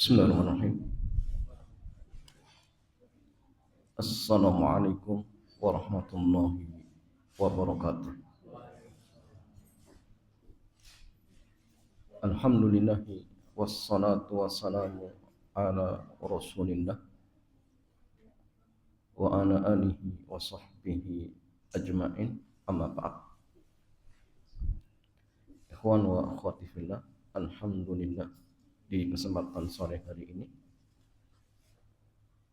Bismillahirrahmanirrahim. Assalamualaikum warahmatullahi wabarakatuh. Alhamdulillahi wassalatu wassalamu ala rasulillah wa ala alihi wa sahbihi ajma'in, amma ba'd. Ikhwan wa akhwati fillah, alhamdulillah, di kesempatan sore hari ini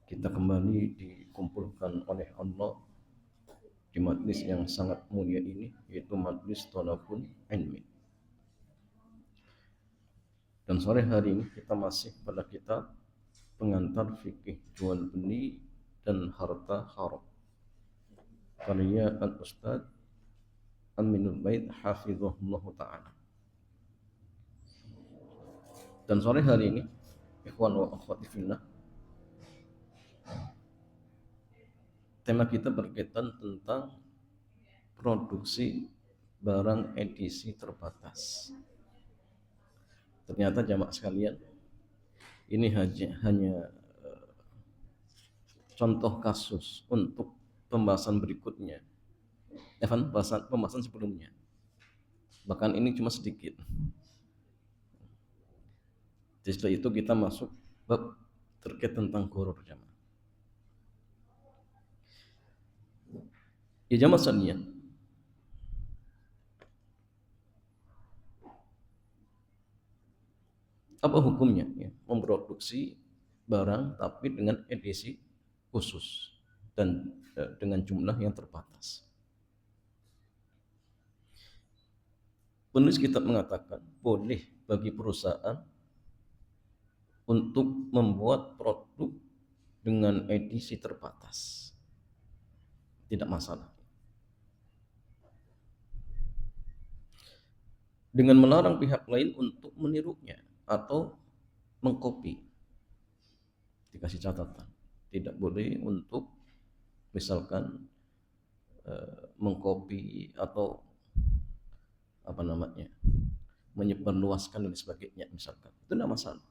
kita kembali dikumpulkan oleh Allah di majlis yang sangat mulia ini, yaitu majlis Thalabul Ilmi. Dan sore hari ini kita masih pada kitab pengantar fikih jual beli dan harta haram, karya Al-Ustaz Aminul Bait hafizahullah ta'ala. Dan sore hari ini, ikhwan wa akhwati fillah, tema kita berkaitan tentang produksi barang edisi terbatas. Ternyata jamaah sekalian, ini hanya contoh kasus untuk pembahasan berikutnya, pembahasan sebelumnya. Bahkan ini cuma sedikit. Setelah itu kita masuk bab terkait tentang ghurur jamaah. Ya jamaah sekalian, apa hukumnya ya, memproduksi barang tapi dengan edisi khusus dan dengan jumlah yang terbatas? Penulis kitab mengatakan boleh bagi perusahaan untuk membuat produk dengan edisi terbatas, tidak masalah. Dengan melarang pihak lain untuk menirunya atau mengkopi. Dikasih catatan, tidak boleh untuk misalkan mengkopi atau menyebarluaskan dan sebagainya misalkan. Itu tidak masalah.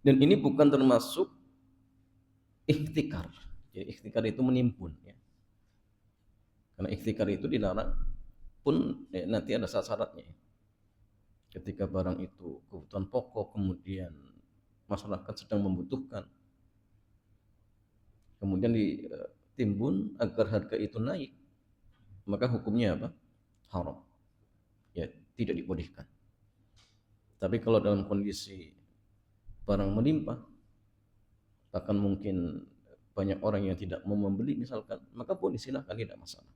Dan ini bukan termasuk ikhtikar. Jadi ikhtikar itu menimbun ya. Karena ikhtikar itu dilarang pun nanti ada syarat-syaratnya. Ketika barang itu kebutuhan pokok, kemudian masyarakat sedang membutuhkan, kemudian ditimbun agar harga itu naik, maka hukumnya apa? Haram. Ya, tidak dibolehkan. Tapi kalau dalam kondisi barang melimpah, bahkan mungkin banyak orang yang tidak mau membeli misalkan, maka boleh, silahkan, tidak masalah.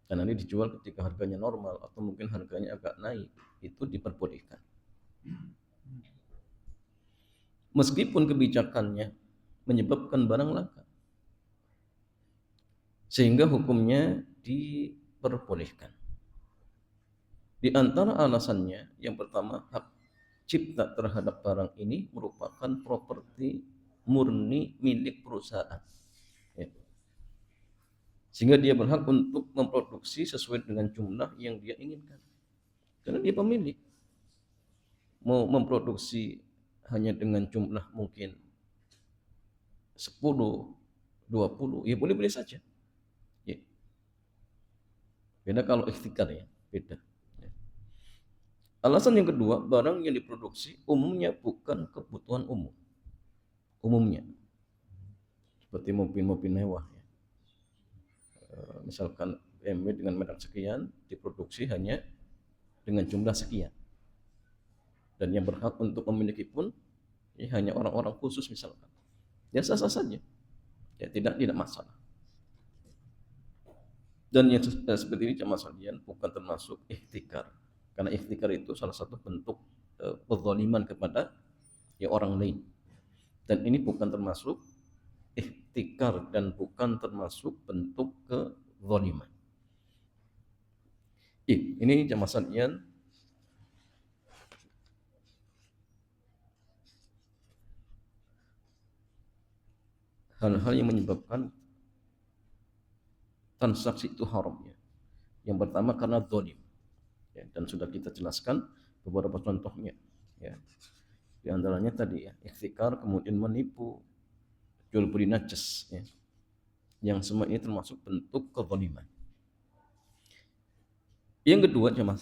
Karena ini dijual ketika harganya normal atau mungkin harganya agak naik, itu diperbolehkan. Meskipun kebijakannya menyebabkan barang langka, sehingga hukumnya diperbolehkan. Di antara alasannya, yang pertama, hak cipta terhadap barang ini merupakan properti murni milik perusahaan, ya. Sehingga dia berhak untuk memproduksi sesuai dengan jumlah yang dia inginkan, karena dia pemilik. Mau memproduksi hanya dengan jumlah mungkin 10, 20, ya boleh-boleh saja, ya. Beda kalau ikhtikar, ya, beda. Alasan yang kedua, barang yang diproduksi umumnya bukan kebutuhan umum. Umumnya seperti mobil-mobil mewah, ya. Misalkan BMW dengan merek sekian diproduksi hanya dengan jumlah sekian, dan yang berhak untuk memiliki pun ya hanya orang-orang khusus misalkan, ya sah-sah saja, ya tidak masalah. Dan yang seperti ini jamaah sekalian bukan termasuk ikhtikar, karena ikhtikar itu salah satu bentuk kezaliman kepada ya orang lain, dan ini bukan termasuk ikhtikar dan bukan termasuk bentuk kezaliman. Ini jamaah sekalian hal-hal yang menyebabkan transaksi itu haram, ya. Yang pertama karena zalim, ya, dan sudah kita jelaskan beberapa contohnya. ya. Di antaranya tadi ya, ikhtikar, kemudian menipu, jual beli najas, ya. Yang semua ini termasuk bentuk kezaliman. Yang kedua, jemaah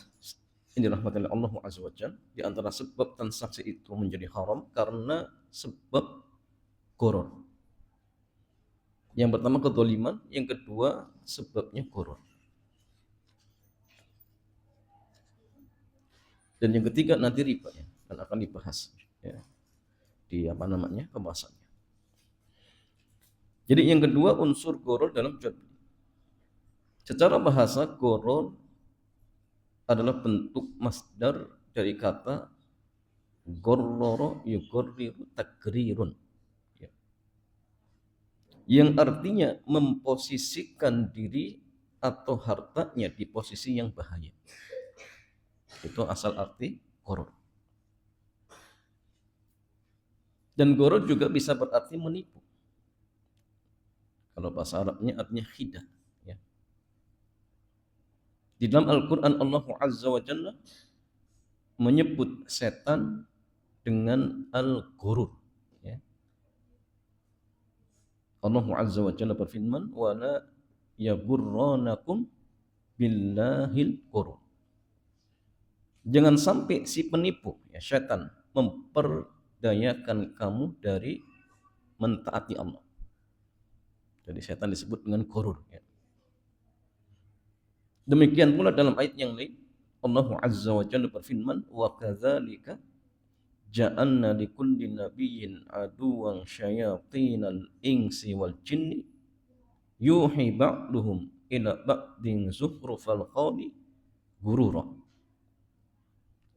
ini rahmatan Allah Azza wa Jalla, di antara sebab transaksi itu menjadi haram karena sebab gharar. Yang pertama kezaliman, yang kedua sebabnya gharar. Dan yang ketiga nanti riba, ya, dan akan dibahas ya, di pembahasannya. Jadi yang kedua unsur gharar dalam jual beli. Secara bahasa gharar adalah bentuk masdar dari kata gharrara yugharriru takrirun, ya. Yang artinya memposisikan diri atau hartanya di posisi yang bahaya. Itu asal arti gharar. Dan gharar juga bisa berarti menipu. Kalau bahasa Arabnya artinya khidah, ya. Di dalam Al-Quran Allah Azza wa Jalla menyebut setan dengan al-ghurur, ya. Allah Azza wa Jalla berfirman, wala yaghurranakum billahil ghurur. Jangan sampai si penipu, ya, setan memperdayakan kamu dari mentaati Allah. Jadi setan disebut dengan ghurur, ya. Demikian pula dalam ayat yang lain Allah Azza wa Jalla berfirman, wa kadzalika ja'alna likulli nabiyyin aduwwan syayatinal insi wal jinni yuhi ba'duhum ila ba'din zukhrufal qawli ghurura.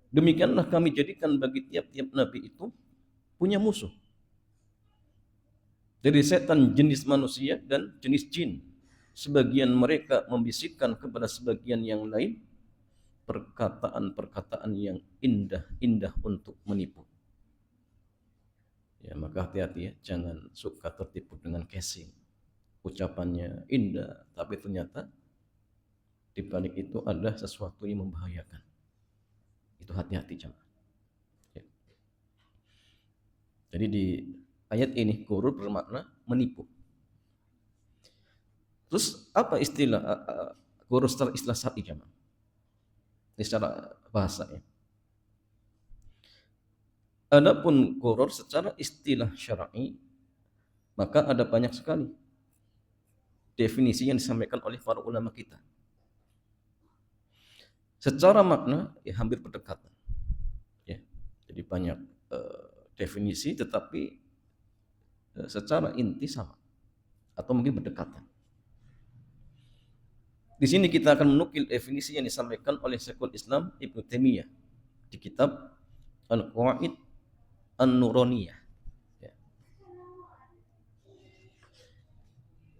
Demikianlah kami jadikan bagi tiap-tiap nabi itu punya musuh. Dari setan jenis manusia dan jenis jin. Sebagian mereka membisikkan kepada sebagian yang lain perkataan-perkataan yang indah-indah untuk menipu. Ya, maka hati-hati ya, jangan suka tertipu dengan casing. Ucapannya indah, tapi ternyata di balik itu ada sesuatu yang membahayakan. Itu hati-hati jemaah. Ya. Jadi di ayat ini ghurur bermakna menipu. Terus apa istilah ghurur secara istilah syar'i jemaah? Secara bahasa ya. Adapun ghurur secara istilah syar'i maka ada banyak sekali definisi yang disampaikan oleh para ulama kita. Secara makna ya hampir berdekatan. Ya. Jadi banyak definisi tetapi secara inti sama atau mungkin berdekatan. Di sini kita akan menukil definisi yang disampaikan oleh Syekhul Islam Ibnu Taimiyah di kitab Al-Qawaid An-Nuraniyah, ya.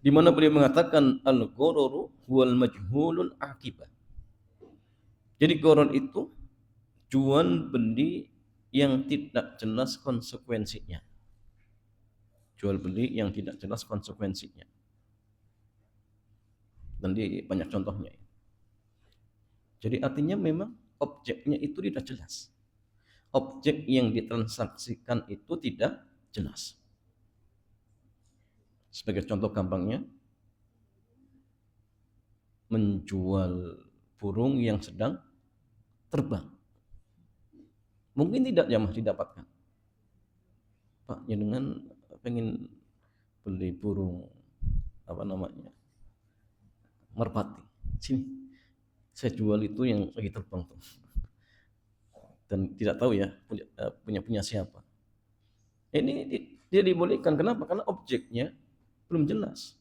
Di mana beliau mengatakan al-ghururu huwal majhulul akibah. Jadi gharar itu jual beli yang tidak jelas konsekuensinya. Jual beli yang tidak jelas konsekuensinya. Dan di banyak contohnya. Jadi artinya memang objeknya itu tidak jelas. Objek yang ditransaksikan itu tidak jelas. Sebagai contoh gampangnya, menjual burung yang sedang terbang. Mungkin tidak jamaah didapatkan. Pak, dengan pengen beli burung merpati. Sini, saya jual itu yang lagi terbang tuh. Dan tidak tahu ya punya siapa. Ini dia dibolehkan. Kenapa? Karena objeknya belum jelas.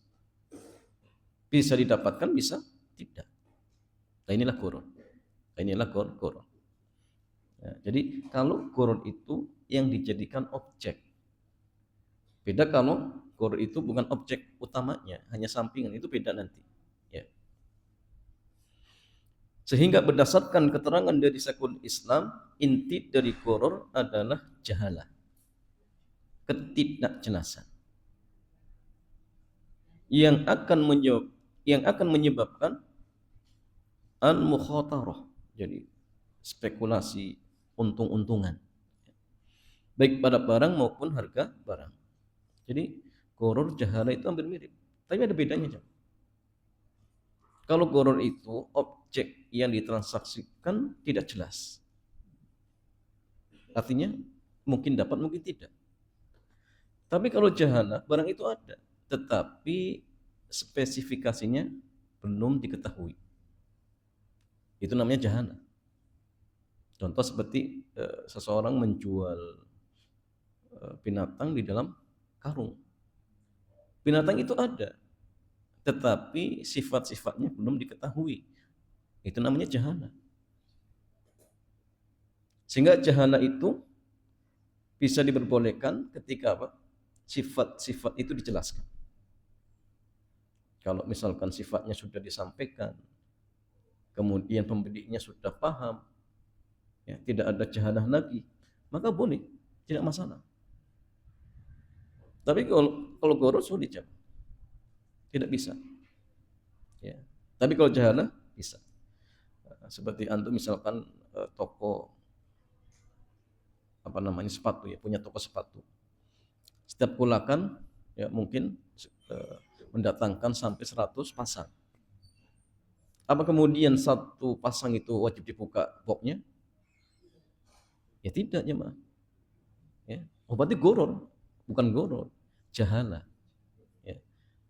Bisa didapatkan, bisa tidak. Nah inilah ghurur. Inilah ghurur. Ya, jadi kalau ghurur itu yang dijadikan objek. Beda kalau ghurur itu bukan objek utamanya, hanya sampingan, itu beda nanti. Ya. Sehingga berdasarkan keterangan dari Syekhul Islam, inti dari ghurur adalah jahalah, ketidakjelasan yang akan menyebabkan al-mukhatarah, jadi spekulasi untung-untungan, baik pada barang maupun harga barang. Jadi gharar jahalah itu hampir mirip, tapi ada bedanya. Kalau gharar itu objek yang ditransaksikan tidak jelas, artinya mungkin dapat mungkin tidak. Tapi kalau jahalah, barang itu ada, tetapi spesifikasinya belum diketahui. Itu namanya jahalah. Contoh seperti seseorang menjual binatang di dalam karung. Binatang itu ada, tetapi sifat-sifatnya belum diketahui. Itu namanya jahalah. Sehingga jahalah itu bisa diperbolehkan ketika apa? Sifat-sifat itu dijelaskan. Kalau misalkan sifatnya sudah disampaikan, kemudian pembelinya sudah paham, ya, tidak ada jahalah lagi, maka boleh, tidak masalah. Tapi kalau gharar sulit, tidak bisa. Ya. Tapi kalau jahalah bisa. Seperti antum misalkan toko sepatu, ya, punya toko sepatu. Setiap kulakan ya mungkin mendatangkan sampai 100 pasang. Apa kemudian satu pasang itu wajib dibuka boxnya? Ya tidak, jemaah. Ya. Berarti gharar, bukan gharar, jahalah. Ya.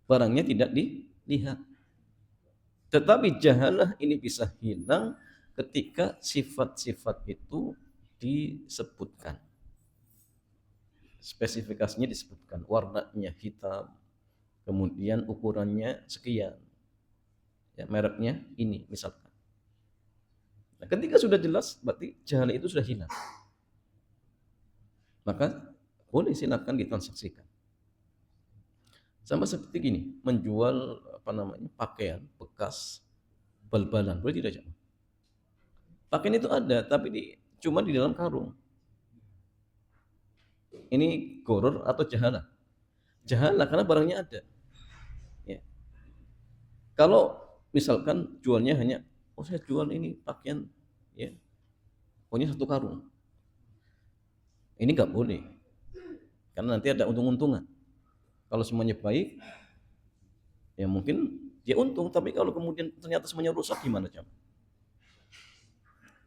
Barangnya tidak dilihat. Tetapi jahalah ini bisa hilang ketika sifat-sifat itu disebutkan. Spesifikasinya disebutkan, warnanya hitam, kemudian ukurannya sekian, ya, mereknya ini misalkan. Nah, ketika sudah jelas, berarti jahalah itu sudah hilang. Maka boleh silakan ditransaksikan. Sama seperti gini, menjual pakaian bekas bal-balan, boleh tidak? Pakaian itu ada, tapi cuma di dalam karung. Ini gharar atau jahalah? Jahalah karena barangnya ada. Ya. Kalau misalkan jualnya hanya, saya jual ini pakaian, ya, pokoknya satu karung. Ini nggak boleh, karena nanti ada untung-untungan. Kalau semuanya baik, ya mungkin dia untung. Tapi kalau kemudian ternyata semuanya rusak, gimana,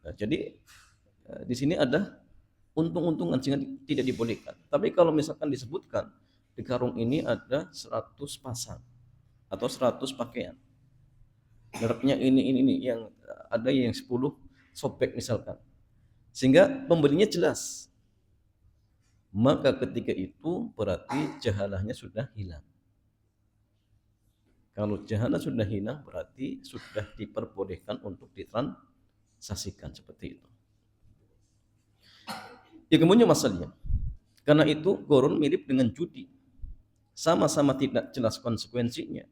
Nah, jadi di sini ada untung-untungan sehingga tidak dibolehkan. Tapi kalau misalkan disebutkan di karung ini ada 100 pasang atau 100 pakaian, mereknya ini yang ada yang 10 sobek misalkan, sehingga pembelinya jelas, maka ketika itu berarti jahalahnya sudah hilang. Kalau jahalah sudah hilang, berarti sudah diperbolehkan untuk ditransaksikan seperti itu. Ya, kemudian masalahnya, karena itu gharar mirip dengan judi, sama-sama tidak jelas konsekuensinya.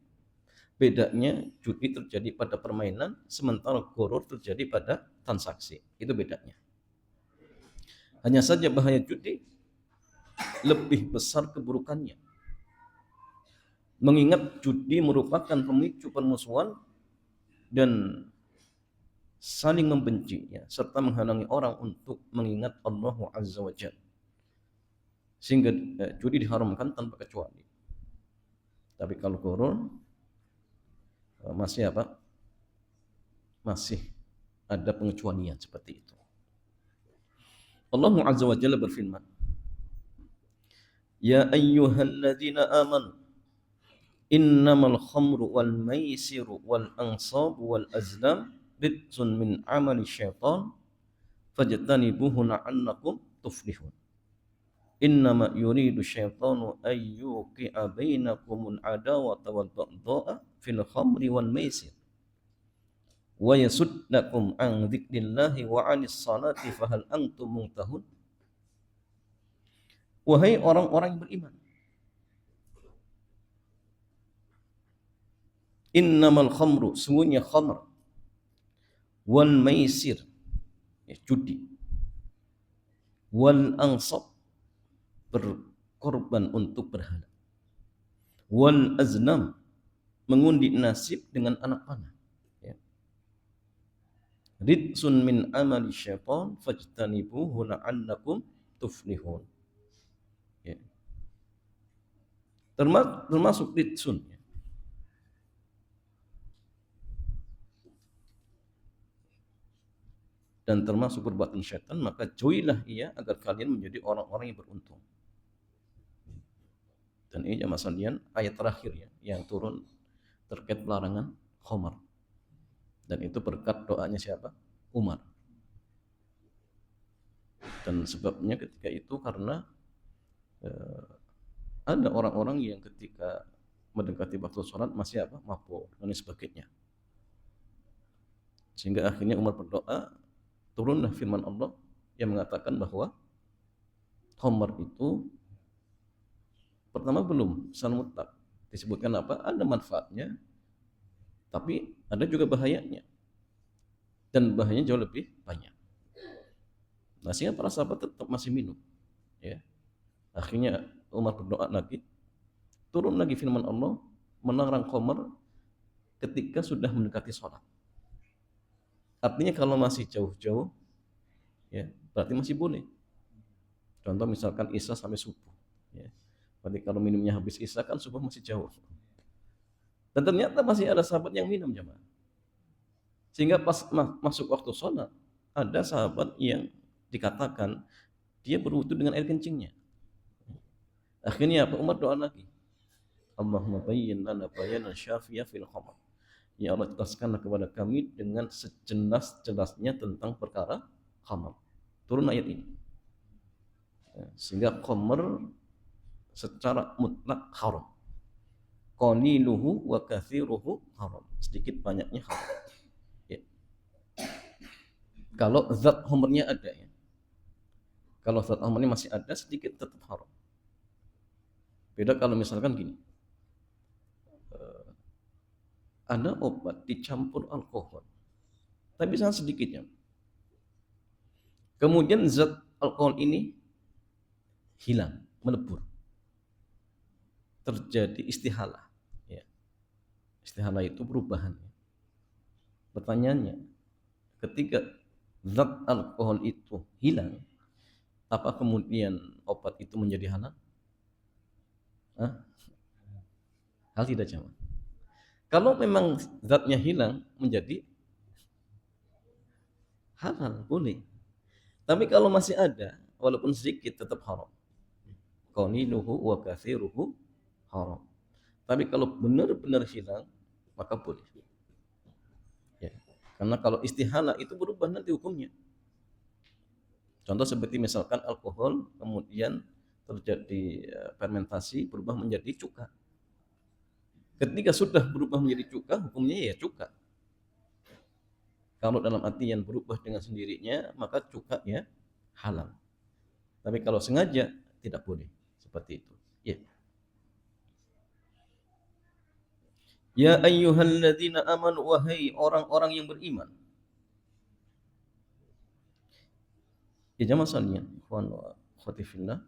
Bedanya judi terjadi pada permainan, sementara gharar terjadi pada transaksi. Itu bedanya. Hanya saja bahaya judi lebih besar keburukannya. Mengingat judi merupakan pemicu permusuhan dan saling membenci, ya, serta menghalangi orang untuk mengingat Allah Azza wa Jalla. Sehingga judi diharamkan tanpa kecuali. Tapi kalau gharar masih Masih ada pengecualian seperti itu. Allah Azza wa Jalla berfirman, Ya ayyuhalladzina amanu innamal khamru wal maisiru wal ansabu wal azlam rijsun min amali syaitan fajtanibuhu la'allakum tuflihun. Innama yuridu syaitanu ayyuqi'a bainakumul adawata wal baghdha'a fil khamri wal maisir wa yasuddakum an dzikrillahi wa 'anis salati fahal antum muntahun. Wahai orang-orang yang beriman, innamal khamru, sungguhnya khamr, wal maisir, ya, judi, wal ansab, berkorban untuk berhala, wal aznam, mengundi nasib dengan anak panah, ya. Ridsun min amali syaitan fajtanibuhu la'allakum tuflihun. Ya. Termasuk ritsun. Ya. Dan termasuk perbuatan syaitan, maka jauhilah ia agar kalian menjadi orang-orang yang beruntung. Dan ini jamaah sekalian ayat terakhir ya yang turun terkait larangan khamar. Dan itu berkat doanya siapa? Umar. Dan sebabnya ketika itu karena ada orang-orang yang ketika mendekati waktu sholat masih mabuk dan sebagainya. Sehingga akhirnya Umar berdoa, turunlah firman Allah yang mengatakan bahwa khamar itu pertama belum secara mutlak disebutkan ada manfaatnya, tapi ada juga bahayanya, dan bahayanya jauh lebih banyak. Nah, sehingga para sahabat tetap masih minum. Ya. Akhirnya Umar berdoa lagi, turun lagi firman Allah melarang khamar ketika sudah mendekati sholat. Artinya kalau masih jauh-jauh, ya berarti masih boleh. Contoh misalkan isya sampai subuh. Ya. Berarti kalau minumnya habis isya kan subuh masih jauh. Dan ternyata masih ada sahabat yang minum jemaah. Sehingga pas masuk waktu sholat, ada sahabat yang dikatakan dia berwudu dengan air kencingnya. Akhirnya Umar doa lagi, Allahumma bayyin lana bayanan syafiyah fil khamar. Ya Allah, jelaskanlah kepada kami dengan sejelas-jelasnya tentang perkara khamar. Turun ayat ini. Sehingga khamar secara mutlak haram. Qaliluhu wa kathiruhu haram. Sedikit banyaknya haram. Ya. Kalau zat khamrnya ada ya. Kalau zat khamrnya masih ada, sedikit tetap haram. Beda kalau misalkan gini, ada obat dicampur alkohol, tapi sangat sedikitnya. Kemudian zat alkohol ini hilang, melebur, terjadi istihalah. Ya. Istihalah itu perubahan. Pertanyaannya, ketika zat alkohol itu hilang, apa kemudian obat itu menjadi halal? Hal tidak jamaah. Kalau memang zatnya hilang menjadi halal, boleh. Tapi kalau masih ada, walaupun sedikit tetap haram. Qaliluhu wa kathiruhu haram. Tapi kalau benar-benar hilang, maka boleh. Ya. Karena kalau istihala itu berubah nanti hukumnya. Contoh seperti misalkan alkohol, kemudian terjadi fermentasi, berubah menjadi cuka. Ketika sudah berubah menjadi cuka, hukumnya ya cuka. Kalau dalam artian berubah dengan sendirinya, maka cuka ya halal. Tapi kalau sengaja, tidak boleh. Seperti itu. Ya. Ya ayyuhalladzina amanu, wahai orang-orang yang beriman. Ya jamaah sekalian, ikhwan wa akhwati fillah.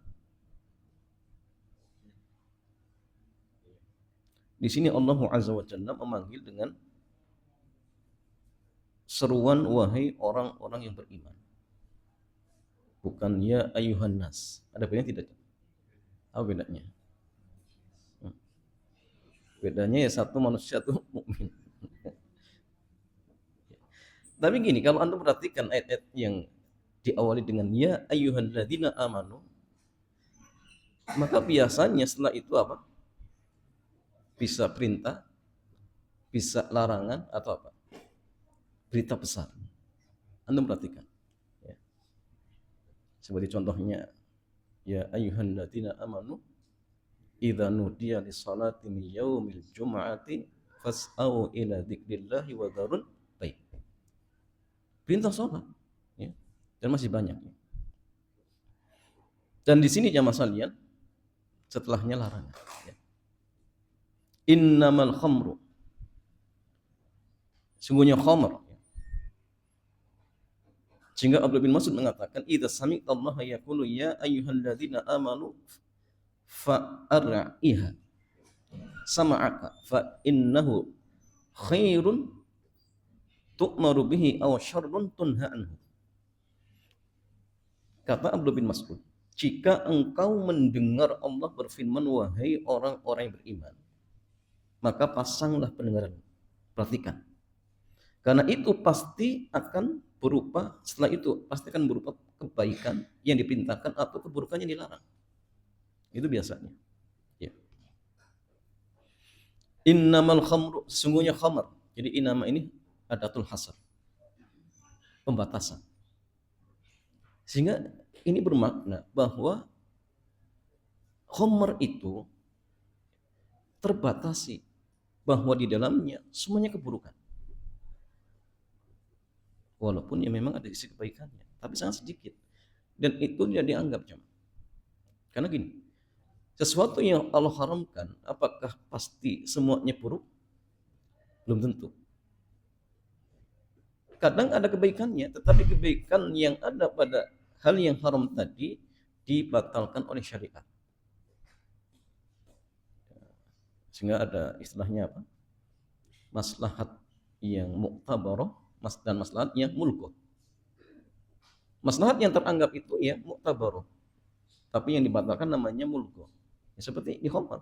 Di sini Allah Azza wa Jalla memanggil dengan seruan wahai orang-orang yang beriman. Bukan ya ayyuhan nas. Ada bedanya tidak? Apa bedanya? Bedanya ya satu manusia, satu mukmin. Tapi gini, kalau Anda perhatikan ayat-ayat yang diawali dengan ya ayyuhalladzina amanu, maka biasanya setelah itu apa? Bisa perintah, bisa larangan, atau apa? Berita besar. Anda perhatikan. Ya. Seperti contohnya, ya ayyuhalladzina amanu, idza nudiya lis-salati min yaumil jum'ati fas'au ila dzikrillahi wa dzarul baik. Perintah salat. Ya. Dan masih banyak. Ya. Dan di sini jamaah sekalian, setelahnya larangan. Ya. Innamal khamru, sungguhnya khamr. Sehingga Abdullah bin Mas'ud mengatakan, idza sami'tallaha yaqulu ya ayyuhalladzina amanu fa'ar'iha sama'aka fa innahu khairun tu'maru bihi aw syarrun tunha anhu. Kata Abdullah bin Mas'ud, jika engkau mendengar Allah berfirman, wahai orang-orang yang beriman, maka pasanglah pendengaran. Perhatikan. Karena itu pasti akan berupa, setelah itu pasti akan berupa kebaikan yang diperintahkan atau keburukan yang dilarang. Itu biasanya. Ya. Innamal khamru, sesungguhnya khamar. Jadi inama ini adatul hasar, pembatasan. Sehingga ini bermakna bahwa khamar itu terbatasi, bahwa di dalamnya semuanya keburukan. Walaupun ya memang ada isi kebaikannya, tapi sangat sedikit. Dan itu tidak dianggap jemaah. Karena gini, sesuatu yang Allah haramkan, apakah pasti semuanya buruk? Belum tentu. Kadang ada kebaikannya, tetapi kebaikan yang ada pada hal yang haram tadi dibatalkan oleh syariat. Sehingga ada istilahnya apa? Maslahat yang muktabarah dan maslahat yang mulkoh. Maslahat yang teranggap itu ya muktabarah, tapi yang dibatalkan namanya mulkoh. Ya, seperti di khamar.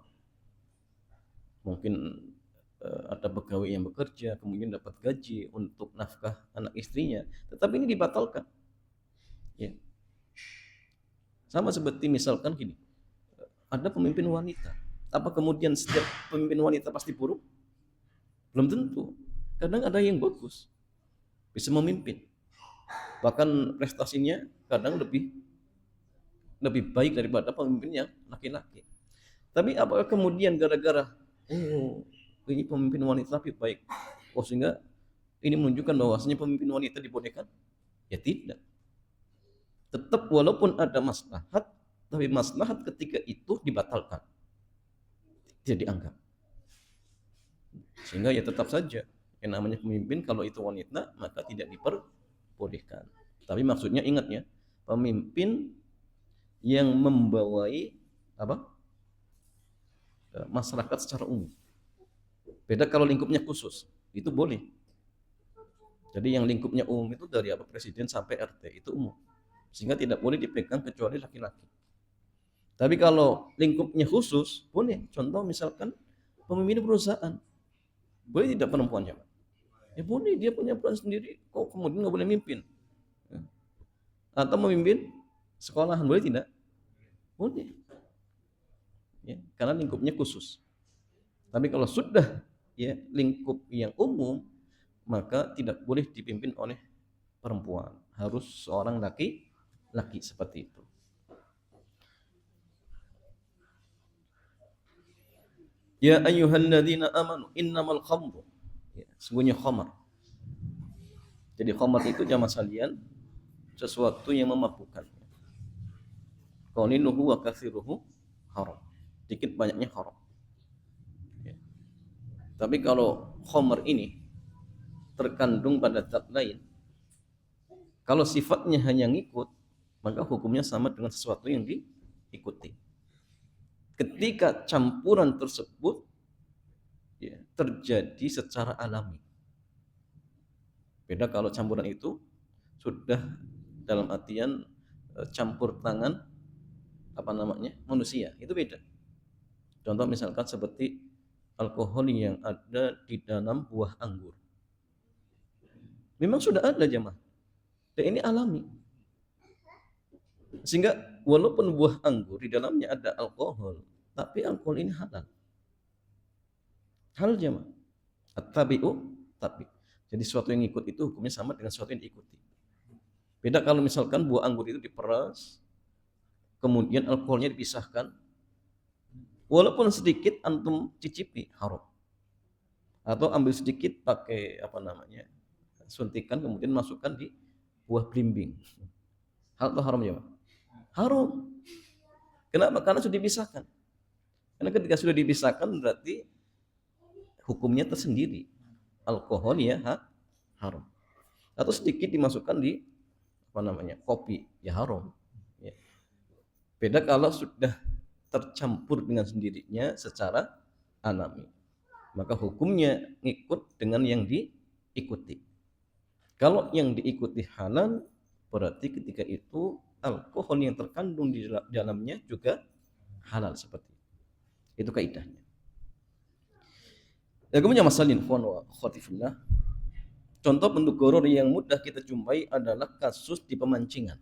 Mungkin ada pegawai yang bekerja kemudian dapat gaji untuk nafkah anak istrinya, tetapi ini dibatalkan. Ya. Sama seperti misalkan gini, ada pemimpin wanita, apa kemudian setiap pemimpin wanita pasti buruk? Belum tentu. Kadang ada yang bagus, bisa memimpin, bahkan prestasinya kadang lebih baik daripada pemimpin yang laki-laki. Tapi apakah kemudian gara-gara ini pemimpin wanita lebih baik, sehingga ini menunjukkan bahwasanya pemimpin wanita dibolehkan? Ya tidak. Tetap walaupun ada maslahat, tapi maslahat ketika itu dibatalkan, tidak dianggap. Sehingga ya tetap saja yang namanya pemimpin kalau itu wanita maka tidak diperbolehkan. Tapi maksudnya ingat ya, pemimpin yang membawai apa? Masyarakat secara umum. Beda kalau lingkupnya khusus, itu boleh. Jadi yang lingkupnya umum itu dari apa presiden sampai RT itu umum, sehingga tidak boleh dipegang kecuali laki-laki. Tapi kalau lingkupnya khusus boleh. Contoh misalkan pemimpin perusahaan, boleh tidak perempuan ya? Ya boleh, dia punya peran sendiri, kok kemudian nggak boleh mimpin? Atau memimpin sekolahan, boleh tidak? Boleh. Ya, karena lingkupnya khusus. Tapi kalau sudah ya lingkup yang umum, maka tidak boleh dipimpin oleh perempuan, harus seorang laki-laki seperti itu. Ya ayyuhalladzina amanu innamal khamru, ya, sungguhnya khamar. Jadi khamar itu jamaah sekalian sesuatu yang memabukkan. Qaliluhu wa katsiruhu haram. Dikit banyaknya haram. Ya. Tapi kalau khamar ini terkandung pada zat lain, kalau sifatnya hanya ngikut, maka hukumnya sama dengan sesuatu yang diikuti. Ketika campuran tersebut ya, terjadi secara alami. Beda kalau campuran itu sudah dalam artian campur tangan apa namanya manusia, itu beda. Contoh misalkan seperti alkohol yang ada di dalam buah anggur. Memang sudah ada jemaah, dan ini alami. Sehingga walaupun buah anggur di dalamnya ada alkohol, tapi alkohol ini halal. Halal jemaah. At-tabi'u tabi. Jadi sesuatu yang ikut itu hukumnya sama dengan sesuatu yang diikuti. Beda kalau misalkan buah anggur itu diperas, kemudian alkoholnya dipisahkan, walaupun sedikit antum cicipi haram. Atau ambil sedikit pakai apa namanya suntikan kemudian masukkan di buah belimbing. Hal itu haram ya Pak? Haram. Kenapa? Karena sudah dipisahkan. Karena ketika sudah dipisahkan berarti hukumnya tersendiri. Alkohol ya haram. Atau sedikit dimasukkan di apa namanya kopi ya haram. Ya. Beda kalau sudah tercampur dengan sendirinya secara alami, maka hukumnya ngikut dengan yang diikuti. Kalau yang diikuti halal, berarti ketika itu alkohol yang terkandung di dalamnya juga halal seperti itu kaidahnya. Ya, kemudian masalin wa khotifillah. Contoh bentuk goror yang mudah kita jumpai adalah kasus di pemancingan.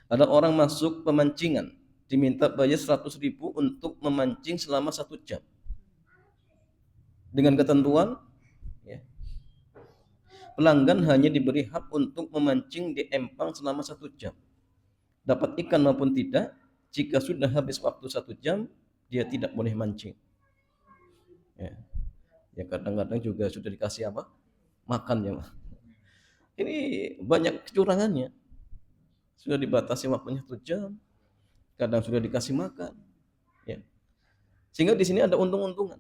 Ada orang masuk pemancingan, diminta bayar 100.000 untuk memancing selama 1 jam. Dengan ketentuan, ya, pelanggan hanya diberi hak untuk memancing di empang selama 1 jam. Dapat ikan maupun tidak, jika sudah habis waktu 1 jam, dia tidak boleh mancing. Ya kadang-kadang juga sudah dikasih apa? Makan ya. Ini banyak kecurangannya. Sudah dibatasi waktunya 1 jam, kadang sudah dikasih makan, ya. Sehingga di sini ada untung-untungan.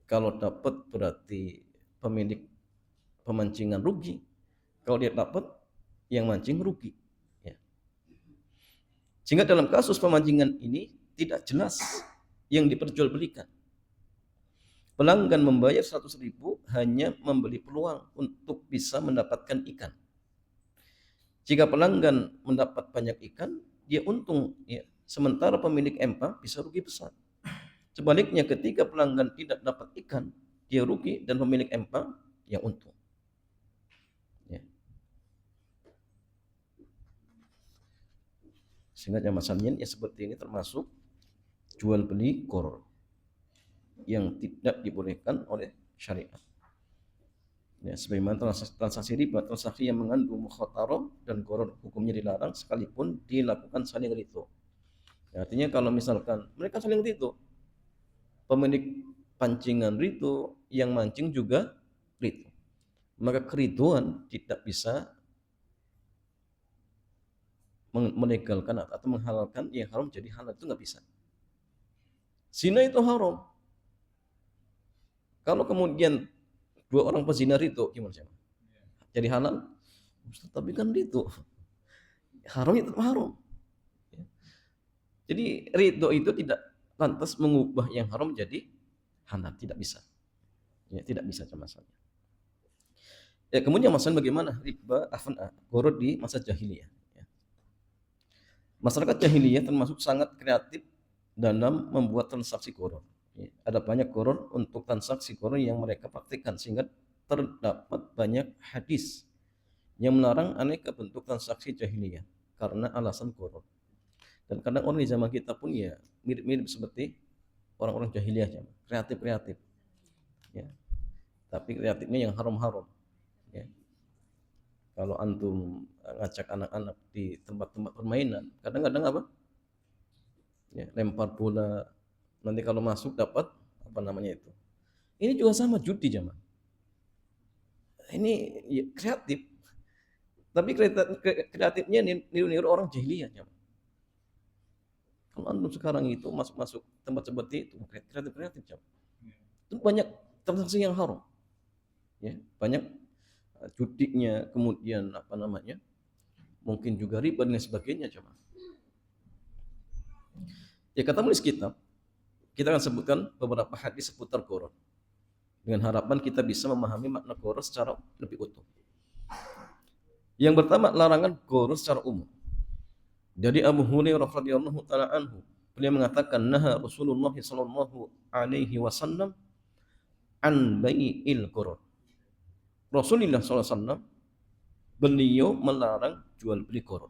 Kalau dapat berarti pemilik pemancingan rugi. Kalau dia dapat, yang mancing rugi. Ya. Sehingga dalam kasus pemancingan ini tidak jelas yang diperjualbelikan. Pelanggan membayar 100.000 hanya membeli peluang untuk bisa mendapatkan ikan. Jika pelanggan mendapat banyak ikan, dia untung, ya. Sementara pemilik empang bisa rugi besar. Sebaliknya ketika pelanggan tidak dapat ikan, dia rugi dan pemilik empang yang untung. Ya. Sehingga masalahnya ya seperti ini termasuk jual beli goror yang tidak dibolehkan oleh syariat. Ya, sebagaimana transaksi riba, transaksi yang mengandung mukhatarah dan goror hukumnya dilarang sekalipun dilakukan saling rito. Ya, artinya kalau misalkan mereka saling rito, pemilik pancingan rito, yang mancing juga rito, maka keriduan tidak bisa melegalkan atau menghalalkan yang haram jadi halal, itu nggak bisa. Zina itu haram. Kalau kemudian 2 orang pezina rito, gimana sih? Jadi halal? Tapi kan rito haram, itu haram. Jadi ridho itu tidak lantas mengubah yang haram jadi halal, tidak bisa. Ya, tidak bisa masalahnya. Ya, kemudian masalah bagaimana riba goror di masa jahiliyah. Ya. Masyarakat jahiliyah termasuk sangat kreatif dalam membuat transaksi goror. Ya, ada banyak goror untuk transaksi goror yang mereka praktikkan sehingga terdapat banyak hadis yang melarang aneka bentuk transaksi jahiliyah karena alasan goror. Dan kadang orang di zaman kita pun ya mirip-mirip seperti orang-orang jahiliyah, kreatif-kreatif. Ya. Tapi kreatifnya yang haram-haram. Ya. Kalau antum ngajak anak-anak di tempat-tempat permainan, kadang-kadang apa? Ya, lempar bola. Nanti kalau masuk dapat apa namanya itu? Ini juga sama judi jamaah. Ini ya, kreatif. Tapi kreatifnya niru-niru orang jahiliyah jamaah. Kalau antum sekarang itu masuk tempat seperti itu, kreatif jam. Itu banyak transaksi yang haram. Ya, banyak judinya, kemudian apa namanya? Mungkin juga riba dan sebagainya, coba. Ya kata menulis kitab, kita akan sebutkan beberapa hadis seputar goror. Dengan harapan kita bisa memahami makna goror secara lebih utuh. Yang pertama, larangan goror secara umum. Jadi Abu Hurairah radhiyallahu taala anhu, beliau mengatakan naha Rasulullah sallallahu alaihi wasallam an bai'il ghurur. Rasulullah sallallahu alaihi wasallam beliau melarang jual beli ghurur.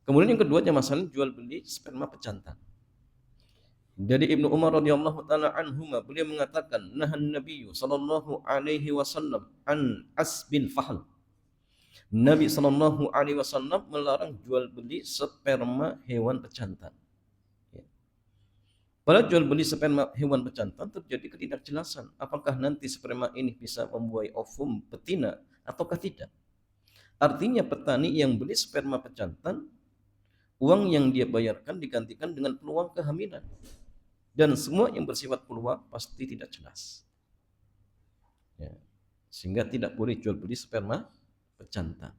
Kemudian yang keduanya masalah jual beli sperma pejantan. Dari Ibnu Umar radhiyallahu taala anhuma, beliau mengatakan nahan Nabi sallallahu alaihi wasallam an asbil fahl. Nabi sallallahu alaihi wasallam melarang jual beli sperma hewan pejantan. Pada jual beli sperma hewan pejantan terjadi ketidakjelasan apakah nanti sperma ini bisa membuai ovum betina ataukah tidak. Artinya petani yang beli sperma pejantan, uang yang dia bayarkan digantikan dengan peluang kehamilan. Dan semua yang bersifat peluang pasti tidak jelas. Ya. Sehingga tidak boleh jual beli sperma pejantan.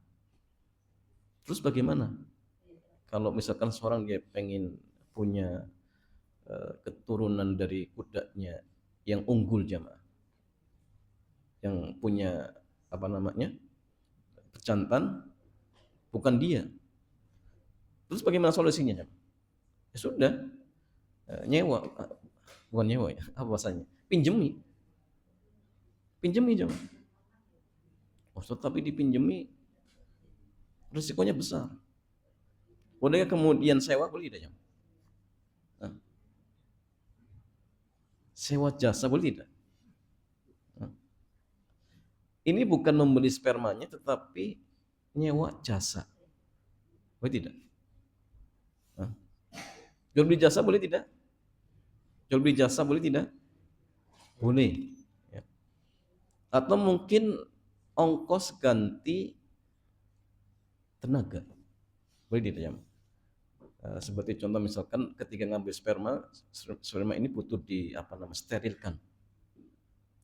Terus bagaimana? Kalau misalkan seorang dia pengen punya keturunan dari kudanya yang unggul jamaah, yang punya apa namanya pejantan, bukan dia. Terus bagaimana solusinya? Ya sudah, nyewa, bukan nyewa ya, apa bahasanya? Pinjemi, jam. Oh, tapi dipinjemi risikonya besar. Boleh kemudian sewa, boleh tidak? Nah, sewa jasa boleh tidak? Nah, ini bukan membeli spermanya, tetapi nyewa jasa, boleh tidak? Nah, jual beli jasa boleh tidak? Jual beli jasa boleh tidak? Boleh. Ya. Atau mungkin ongkos ganti tenaga, boleh tidak ya? Seperti contoh misalkan ketika ngambil sperma ini butuh sterilkan,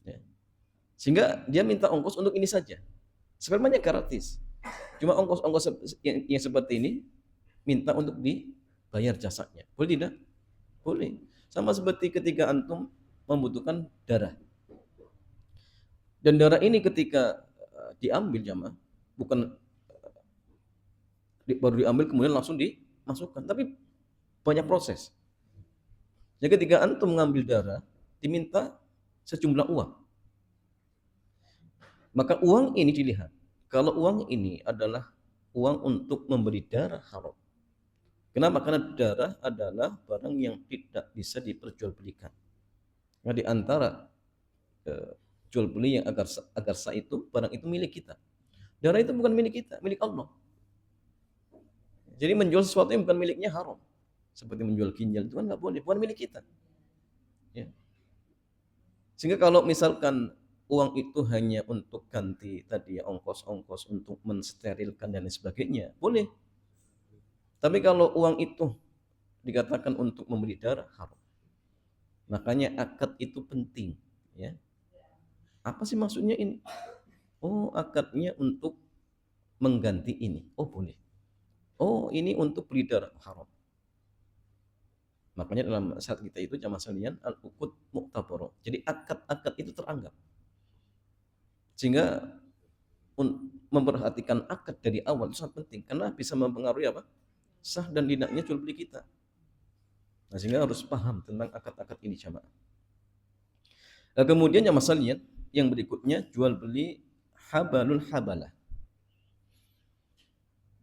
ya. Sehingga dia minta ongkos untuk ini saja, spermanya gratis, cuma ongkos yang seperti ini minta untuk dibayar jasanya, boleh tidak? Boleh. Sama seperti ketika antum membutuhkan darah, dan darah ini ketika diambil jamaah, bukan baru diambil kemudian langsung dimasukkan, tapi banyak proses. Jadi ketika antum mengambil darah, diminta sejumlah uang. Maka uang ini dilihat. Kalau uang ini adalah uang untuk membeli darah, haram. Kenapa? Karena darah adalah barang yang tidak bisa diperjualbelikan. Nah, di antara jual beli yang agar sah itu, barang itu milik kita. Darah itu bukan milik kita, milik Allah. Jadi menjual sesuatu yang bukan miliknya haram. Seperti menjual ginjal itu kan nggak boleh, bukan milik kita. Ya. Sehingga kalau misalkan uang itu hanya untuk ganti tadi ongkos-ongkos untuk mensterilkan dan lain sebagainya, boleh. Tapi kalau uang itu dikatakan untuk membeli darah, haram. Makanya akad itu penting. Ya. Apa sih maksudnya ini? Oh, akadnya untuk mengganti ini. Oh, boleh. Oh, ini untuk beli darah, haram. Makanya dalam saat kita itu jamaah sekalian al-uqud mu'tabarah. Jadi akad-akad itu teranggap. Sehingga memperhatikan akad dari awal itu sangat penting karena bisa mempengaruhi apa? Sah dan tidaknya jual beli kita. Nah, sehingga harus paham tentang akad-akad ini jamaah. Nah, kemudian jamaah sekalian yang berikutnya jual beli habalul habalah.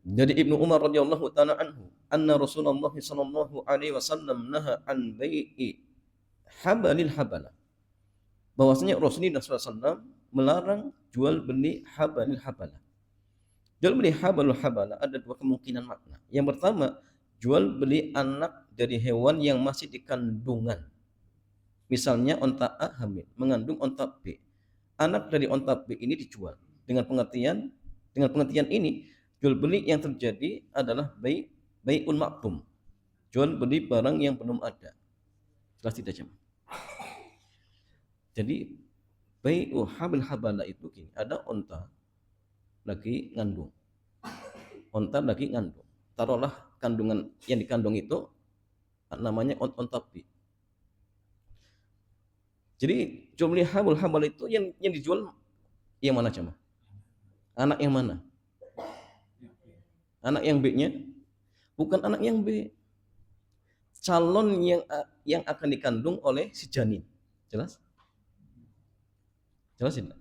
Dari Ibnu Umar radhiyallahu taala anhu, anna Rasulullah sallallahu alaihi wasallam naha an bai'i habalil habalah. Bahwasanya Rasulullah SAW melarang jual beli habalil habalah. Jual beli habalul habalah ada dua kemungkinan makna. Yang pertama, jual beli anak dari hewan yang masih di kandungan. Misalnya onta A hamil, mengandung onta B. Anak dari onta B ini dijual. Dengan pengertian ini, jual beli yang terjadi adalah bai'un ma'tum. Jual beli barang yang belum ada. Jelas tidak jemaah? Jadi bai'u habil habala itu gini, ada onta lagi ngandung. Onta lagi ngandung. Taruhlah kandungan yang dikandung itu namanya onta B. Jadi jual beli habil habala itu yang dijual yang mana jemaah? Anak yang mana? Anak yang B-nya? Bukan anak yang B. Calon yang akan dikandung oleh si janin. Jelas? Jelas tidak?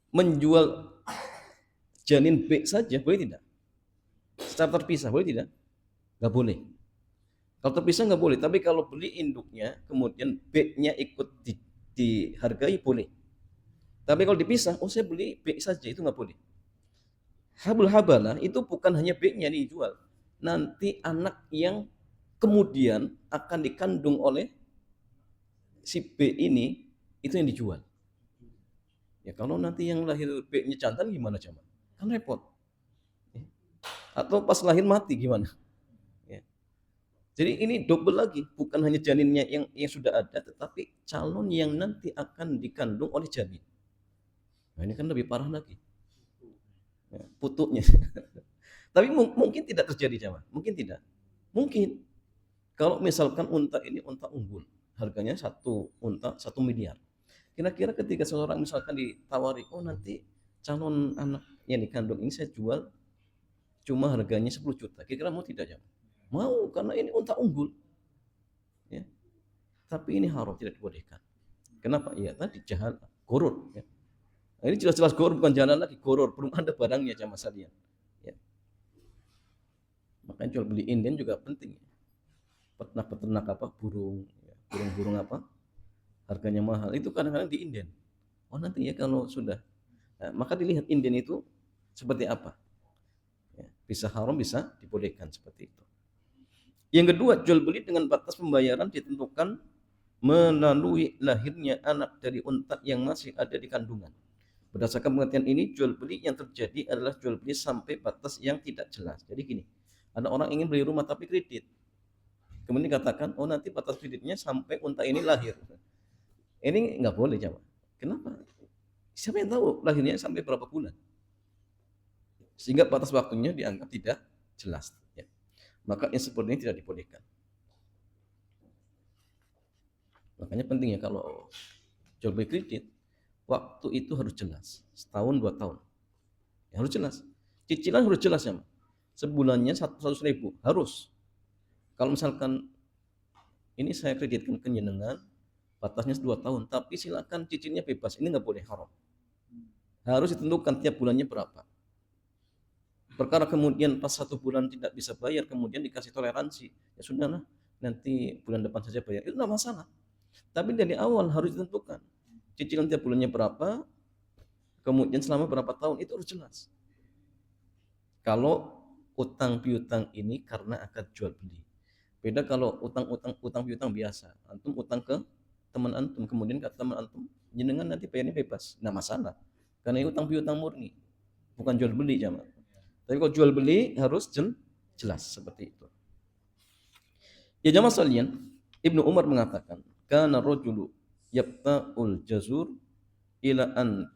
Menjual janin B saja boleh tidak? Secara terpisah boleh tidak? Nggak boleh. Kalau terpisah nggak boleh. Tapi kalau beli induknya, kemudian B-nya ikut dihargai boleh. Tapi kalau dipisah, saya beli B saja, itu nggak boleh. Habul habalah itu bukan hanya B-nya dijual. Nanti anak yang kemudian akan dikandung oleh si B ini, itu yang dijual. Ya kalau nanti yang lahir B-nya jantan gimana coba? Kan repot. Atau pas lahir mati gimana? Ya. Jadi ini double lagi, bukan hanya janinnya yang sudah ada, tetapi calon yang nanti akan dikandung oleh janin. Nah ini kan lebih parah lagi. Ya, putuknya. Tapi mungkin tidak terjadi jamaah. Mungkin tidak. Mungkin. Kalau misalkan unta ini unta unggul, harganya satu unta 1 miliar. Kira-kira ketika seorang misalkan ditawari, nanti calon anak yang dikandung ini saya jual cuma harganya 10 juta. Kira-kira mau tidak ya? Mau, karena ini unta unggul. Ya. Tapi ini haram, tidak dibolehkan. Kenapa? Ya tadi jahal, goror. Ya. Nah, ini jelas-jelas goror, bukan jalan lagi, goror. Belum ada barangnya jamaah sekalian. Ya. Makanya jual beli inden juga penting. Peternak-peternak apa, burung, ya. Burung-burung apa, harganya mahal. Itu kadang-kadang di inden. Oh nanti ya kalau sudah. Nah, maka dilihat inden itu seperti apa. Ya. Bisa haram, bisa dibolehkan seperti itu. Yang kedua, jual beli dengan batas pembayaran ditentukan melalui lahirnya anak dari unta yang masih ada di kandungan. Berdasarkan pengertian ini, jual beli yang terjadi adalah jual beli sampai batas yang tidak jelas. Jadi gini, ada orang ingin beli rumah tapi kredit. Kemudian dikatakan, oh nanti batas kreditnya sampai unta ini lahir. Ini nggak boleh, jawab. Kenapa? Siapa yang tahu lahirnya sampai berapa bulan? Sehingga batas waktunya dianggap tidak jelas. Ya. Maka yang seperti ini tidak dibolehkan. Makanya penting ya kalau jual beli kredit, waktu itu harus jelas. Setahun, 2 tahun. Ya, harus jelas. Cicilan harus jelas ya. Sebulannya 100.000 harus. Kalau misalkan ini saya kreditkan ke jenengan, batasnya 2 tahun, tapi silakan cicilnya bebas. Ini nggak boleh, haram. Harus ditentukan tiap bulannya berapa. Perkara kemudian pas 1 bulan tidak bisa bayar, kemudian dikasih toleransi, ya sudahlah, nanti bulan depan saja bayar, itu tidak masalah. Tapi dari awal harus ditentukan cicilan tiap bulannya berapa, kemudian selama berapa tahun, itu harus jelas. Kalau utang piutang ini karena akad jual beli, beda kalau utang piutang biasa, antum utang ke teman antum, kemudian kata teman antum, jenengan nanti bayarnya bebas, tidak masalah, karena ini utang piutang murni, bukan jual beli jamaah. Tapi kalau jual beli harus jelas seperti itu. Ya jamaah sekalian, Ibnu Umar mengatakan, kana rajulu yabta'ul jazur ila an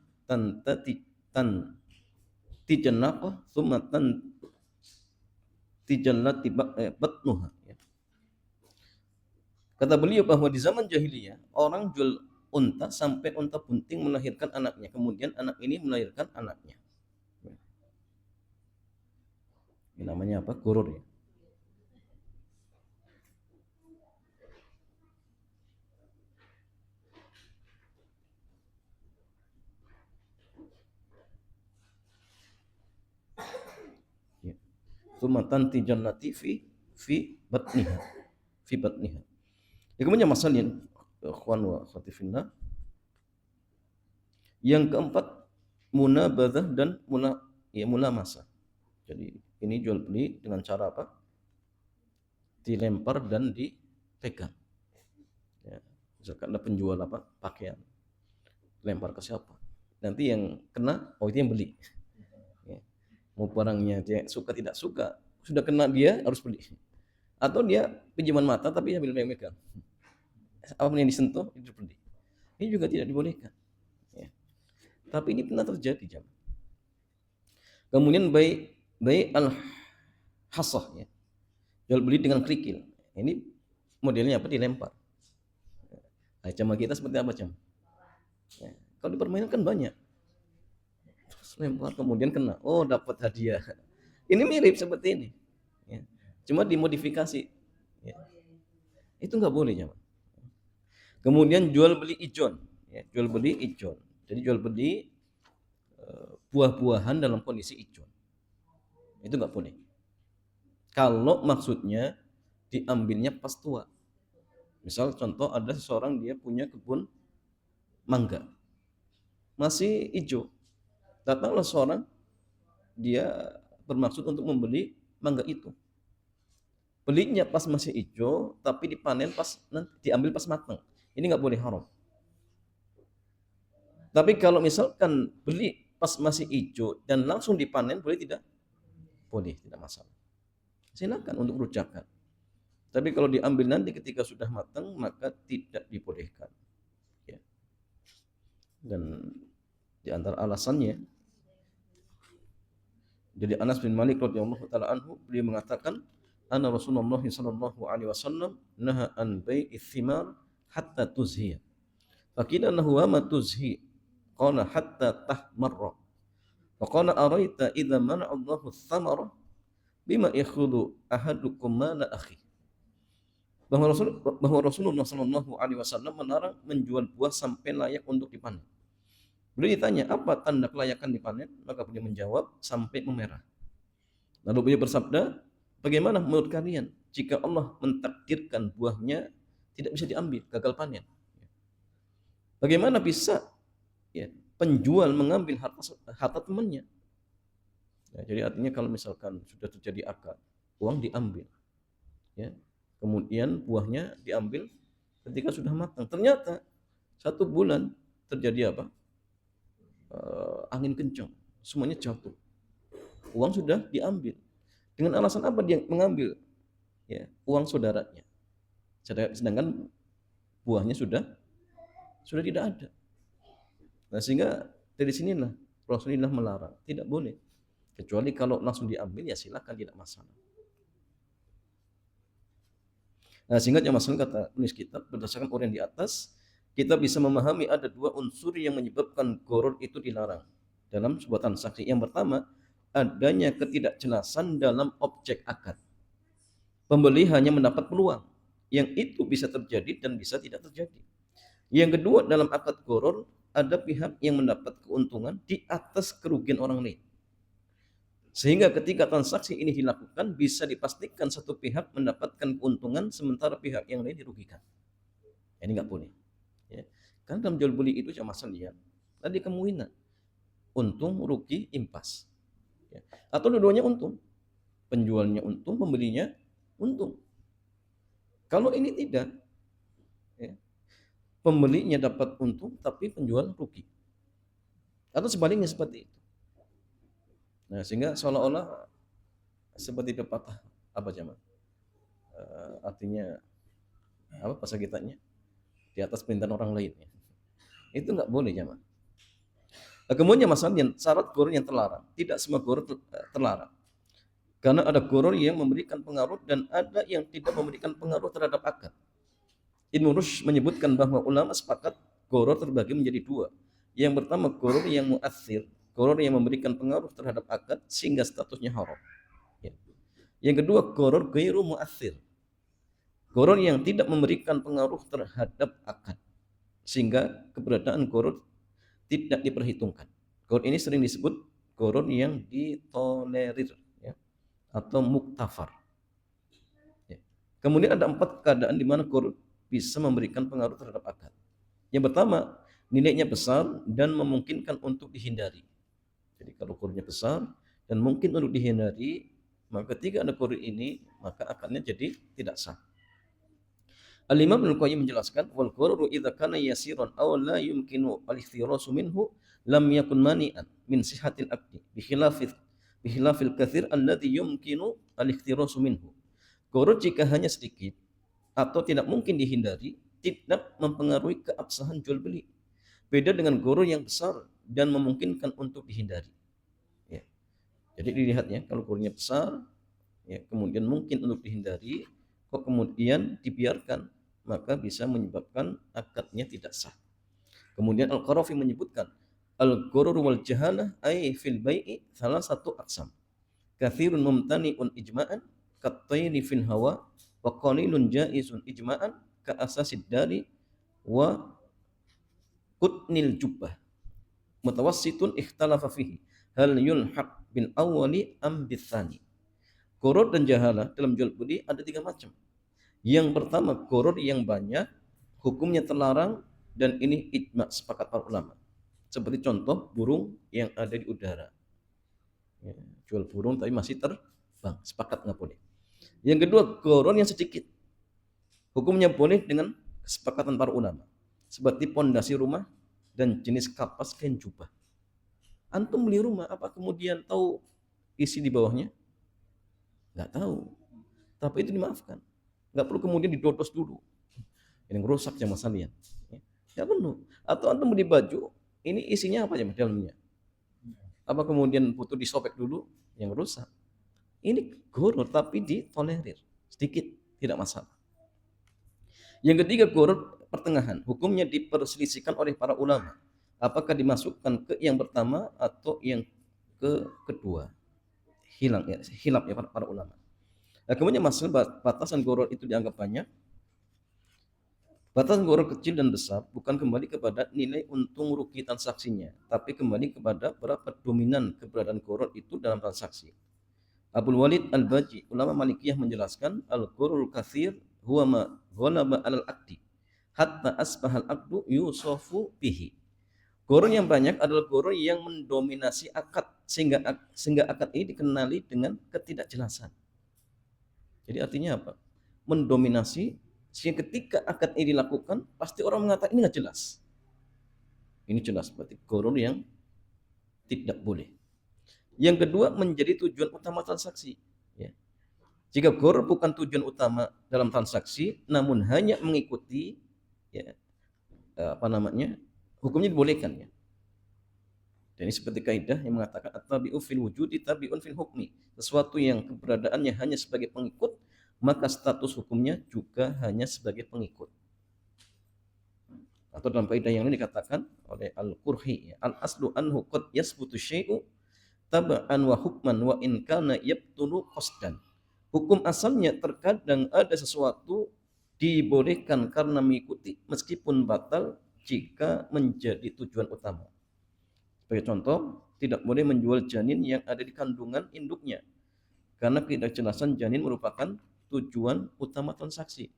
tijannaqah thumma tijallati batnuha. Kata beliau bahwa di zaman jahiliyah orang jual unta sampai unta bunting melahirkan anaknya, kemudian anak ini melahirkan anaknya. Ini namanya apa? Gurur ya. Sumatan tijannati fi batniha. Fi batniha. Ya, kemudian masalah ikhwan wa akhwati fillah. Yang keempat, munabadah dan mulamasa. Jadi ini jual beli dengan cara apa? Dilempar dan dipegang. Ya, misalkan ada penjual apa? Pakaian. Lempar ke siapa? Nanti yang kena, oh itu yang beli. Ya. Mau barangnya dia suka tidak suka, sudah kena dia harus beli. Atau dia pinjaman mata tapi sambil memegang. Apapun yang disentuh itu beli. Ini juga tidak dibolehkan. Ya. Tapi ini pernah terjadi jam. Kemudian baik al-hasah ya. Jual beli dengan kerikil. Ini modelnya apa? Dilempar. Nah, jamaah kita seperti apa jam? Ya. Kalau dipermainkan banyak. Terus lempar kemudian kena. Oh dapat hadiah. Ini mirip seperti ini. Ya. Cuma dimodifikasi. Ya. Itu nggak boleh jamaah. Kemudian jual beli ijon. Ya. Jual beli ijon. Jadi jual beli buah-buahan dalam kondisi ijon. Itu nggak boleh. Kalau maksudnya diambilnya pas tua. Misal contoh ada seseorang dia punya kebun mangga. Masih hijau. Datanglah seorang dia bermaksud untuk membeli mangga itu. Belinya pas masih hijau tapi dipanen pas nanti diambil pas matang. Ini nggak boleh, haram. Tapi kalau misalkan beli pas masih hijau dan langsung dipanen boleh tidak? Boleh, tidak masalah. Silakan untuk rujakan. Tapi kalau diambil nanti ketika sudah matang maka tidak dibolehkan. Ya. Dan di antara alasannya, jadi Anas bin Malik radhiyallahu taala anhu beliau mengatakan, "Anna Rasulullah sallallahu alaihi wasallam naha an bai'ith thimar hatta tuzhiya." Faqila lahu wa ma tuzhi? Qala hatta tahmarra. Faqala araita idza mana'a Allahu thamara bima yakhudhu ahadukum mala akhi. Bahwa Rasulullah Shallallahu Alaihi Wasallam melarang menjual buah sampai layak untuk dipanen. Beliau ditanya, apa tanda kelayakan dipanen? Maka beliau menjawab, sampai memerah. Lalu beliau bersabda, bagaimana menurut kalian jika Allah mentakdirkan buahnya tidak bisa diambil, gagal panen? Bagaimana bisa ya, penjual mengambil harta temannya? Ya, jadi artinya kalau misalkan sudah terjadi akad, uang diambil, ya, kemudian buahnya diambil ketika sudah matang. Ternyata 1 bulan terjadi apa? Angin kencang, semuanya jatuh. Uang sudah diambil. Dengan alasan apa dia mengambil? Ya, uang saudaranya. Sedangkan buahnya sudah tidak ada. Nah, sehingga dari sinilah Rasulullah melarang, tidak boleh. Kecuali kalau langsung diambil ya silakan, tidak masalah. Nah, sehingga masalah kata penulis kitab, berdasarkan orang di atas, kita bisa memahami ada 2 unsur yang menyebabkan gharar itu dilarang dalam sebuah transaksi. Yang pertama, adanya ketidakjelasan dalam objek akad. Pembeli hanya mendapat peluang, yang itu bisa terjadi dan bisa tidak terjadi. Yang kedua, dalam akad gharar ada pihak yang mendapat keuntungan di atas kerugian orang lain. Sehingga ketika transaksi ini dilakukan, bisa dipastikan satu pihak mendapatkan keuntungan sementara pihak yang lain dirugikan. Ini nggak boleh. Ya. Karena dalam jual beli itu cuma lihat tadi kemungkinan untung, rugi, impas. Ya. Atau dua-duanya untung. Penjualnya untung, pembelinya untung. Kalau ini tidak, ya, pembelinya dapat untung tapi penjual rugi. Atau sebaliknya seperti itu. Nah, sehingga seolah-olah seperti pepatah apa zaman? Artinya apa bahasa kitanya? Di atas perintah orang lain. Ya. Itu nggak boleh zaman. Nah, kemudian masalahnya syarat gharar yang terlarang. Tidak semua gharar terlarang. Karena ada gharar yang memberikan pengaruh dan ada yang tidak memberikan pengaruh terhadap akad. Ibnu Rushd menyebutkan bahwa ulama sepakat gharar terbagi menjadi 2. Yang pertama gharar yang mu'athir, gharar yang memberikan pengaruh terhadap akad sehingga statusnya haram. Ya. Yang kedua gharar ghairu mu'athir, gharar yang tidak memberikan pengaruh terhadap akad sehingga keberadaan gharar tidak diperhitungkan. Gharar ini sering disebut gharar yang ditolerir, ya, atau muktafar. Ya. Kemudian ada 4 keadaan di mana gharar bisa memberikan pengaruh terhadap akad. Yang pertama, nilainya besar dan memungkinkan untuk dihindari. Jadi kalau ghararnya besar dan mungkin untuk dihindari, maka ketika ada gharar ini, maka akadnya jadi tidak sah. Al-Imam Ibnu Qayyim menjelaskan, wal ghararu idza kana yasiran aw la yumkinu al-ikhtirasu minhu lam yakun mani'an min sihhatil aqdi bihilafil katsir alladhi yumkinu al-ikhtirasu minhu. Gharar jika hanya sedikit atau tidak mungkin dihindari, tidak mempengaruhi keabsahan jual beli. Beda dengan gharar yang besar dan memungkinkan untuk dihindari. Ya. Jadi dilihat ya, kalau ghararnya besar, ya, kemudian mungkin untuk dihindari, kok kemudian dibiarkan, maka bisa menyebabkan akadnya tidak sah. Kemudian Al-Qarafi menyebutkan, al-gharar wal jahalah ay fil bai'i salah satu aqsam. Katsirun mumtani'un ijma'an kattayri fil hawa wa qalilun jaizun ijma'an ka asasid dari wa qutnil jubbah mutawassitun ikhtalafa fihi hal yulhaq bil awwali am bitsani. Gharar dan jahalah dalam jual beli ada 3 macam. Yang pertama gharar yang banyak, hukumnya terlarang dan ini ijma' sepakat para ulama. Seperti contoh burung yang ada di udara. Ya, jual burung tapi masih terbang, sepakat nggak boleh. Yang kedua gharar yang sedikit, hukumnya boleh dengan kesepakatan para ulama. Seperti pondasi rumah dan jenis kapas kain jubah. Antum beli rumah, apa kemudian tahu isi di bawahnya? Nggak tahu. Tapi itu dimaafkan. Nggak perlu kemudian didodos dulu. Ini merusak jamaah sekalian. Ya penuh. Atau antum beli baju, ini isinya apa ya dalamnya? Apa kemudian butuh disobek dulu? Yang rusak. Ini gharar tapi ditolerir. Sedikit, tidak masalah. Yang ketiga gharar pertengahan. Hukumnya diperselisihkan oleh para ulama. Apakah dimasukkan ke yang pertama atau yang kedua? hilang ya, hilaf ya para ulama. Nah, kemudian masalah batasan goror itu dianggap banyak. Batasan goror kecil dan besar bukan kembali kepada nilai untung rugi transaksinya, tapi kembali kepada berapa dominan keberadaan goror itu dalam transaksi. Abdul Walid Al-Baji, ulama Malikiyah menjelaskan, al-ghurul katsir huwa ma ghalaba 'alal aqdi hatta asbahal aqdu yusafu bihi. Guru yang banyak adalah guru yang mendominasi akad sehingga akad ini dikenali dengan ketidakjelasan. Jadi artinya apa? Mendominasi sehingga ketika akad ini dilakukan pasti orang mengatakan ini nggak jelas. Ini jelas berarti guru yang tidak boleh. Yang kedua menjadi tujuan utama transaksi. Ya. Jika guru bukan tujuan utama dalam transaksi, namun hanya mengikuti, ya, hukumnya dibolehkan ya. Dan ini seperti kaidah yang mengatakan at-tabi'u fil wujudi tabi'un fil hukmi. Sesuatu yang keberadaannya hanya sebagai pengikut, maka status hukumnya juga hanya sebagai pengikut. Atau dalam kaidah yang lain dikatakan oleh Al-Qurhi, al-aslu anhu qad yasbutu syai'u tab'an wa hukman wa in kana yabtulu qasdan. Hukum asalnya terkadang ada sesuatu dibolehkan karena mengikuti meskipun batal jika menjadi tujuan utama. Sebagai contoh, tidak boleh menjual janin yang ada di kandungan induknya karena ketidakjelasan janin merupakan tujuan utama transaksi.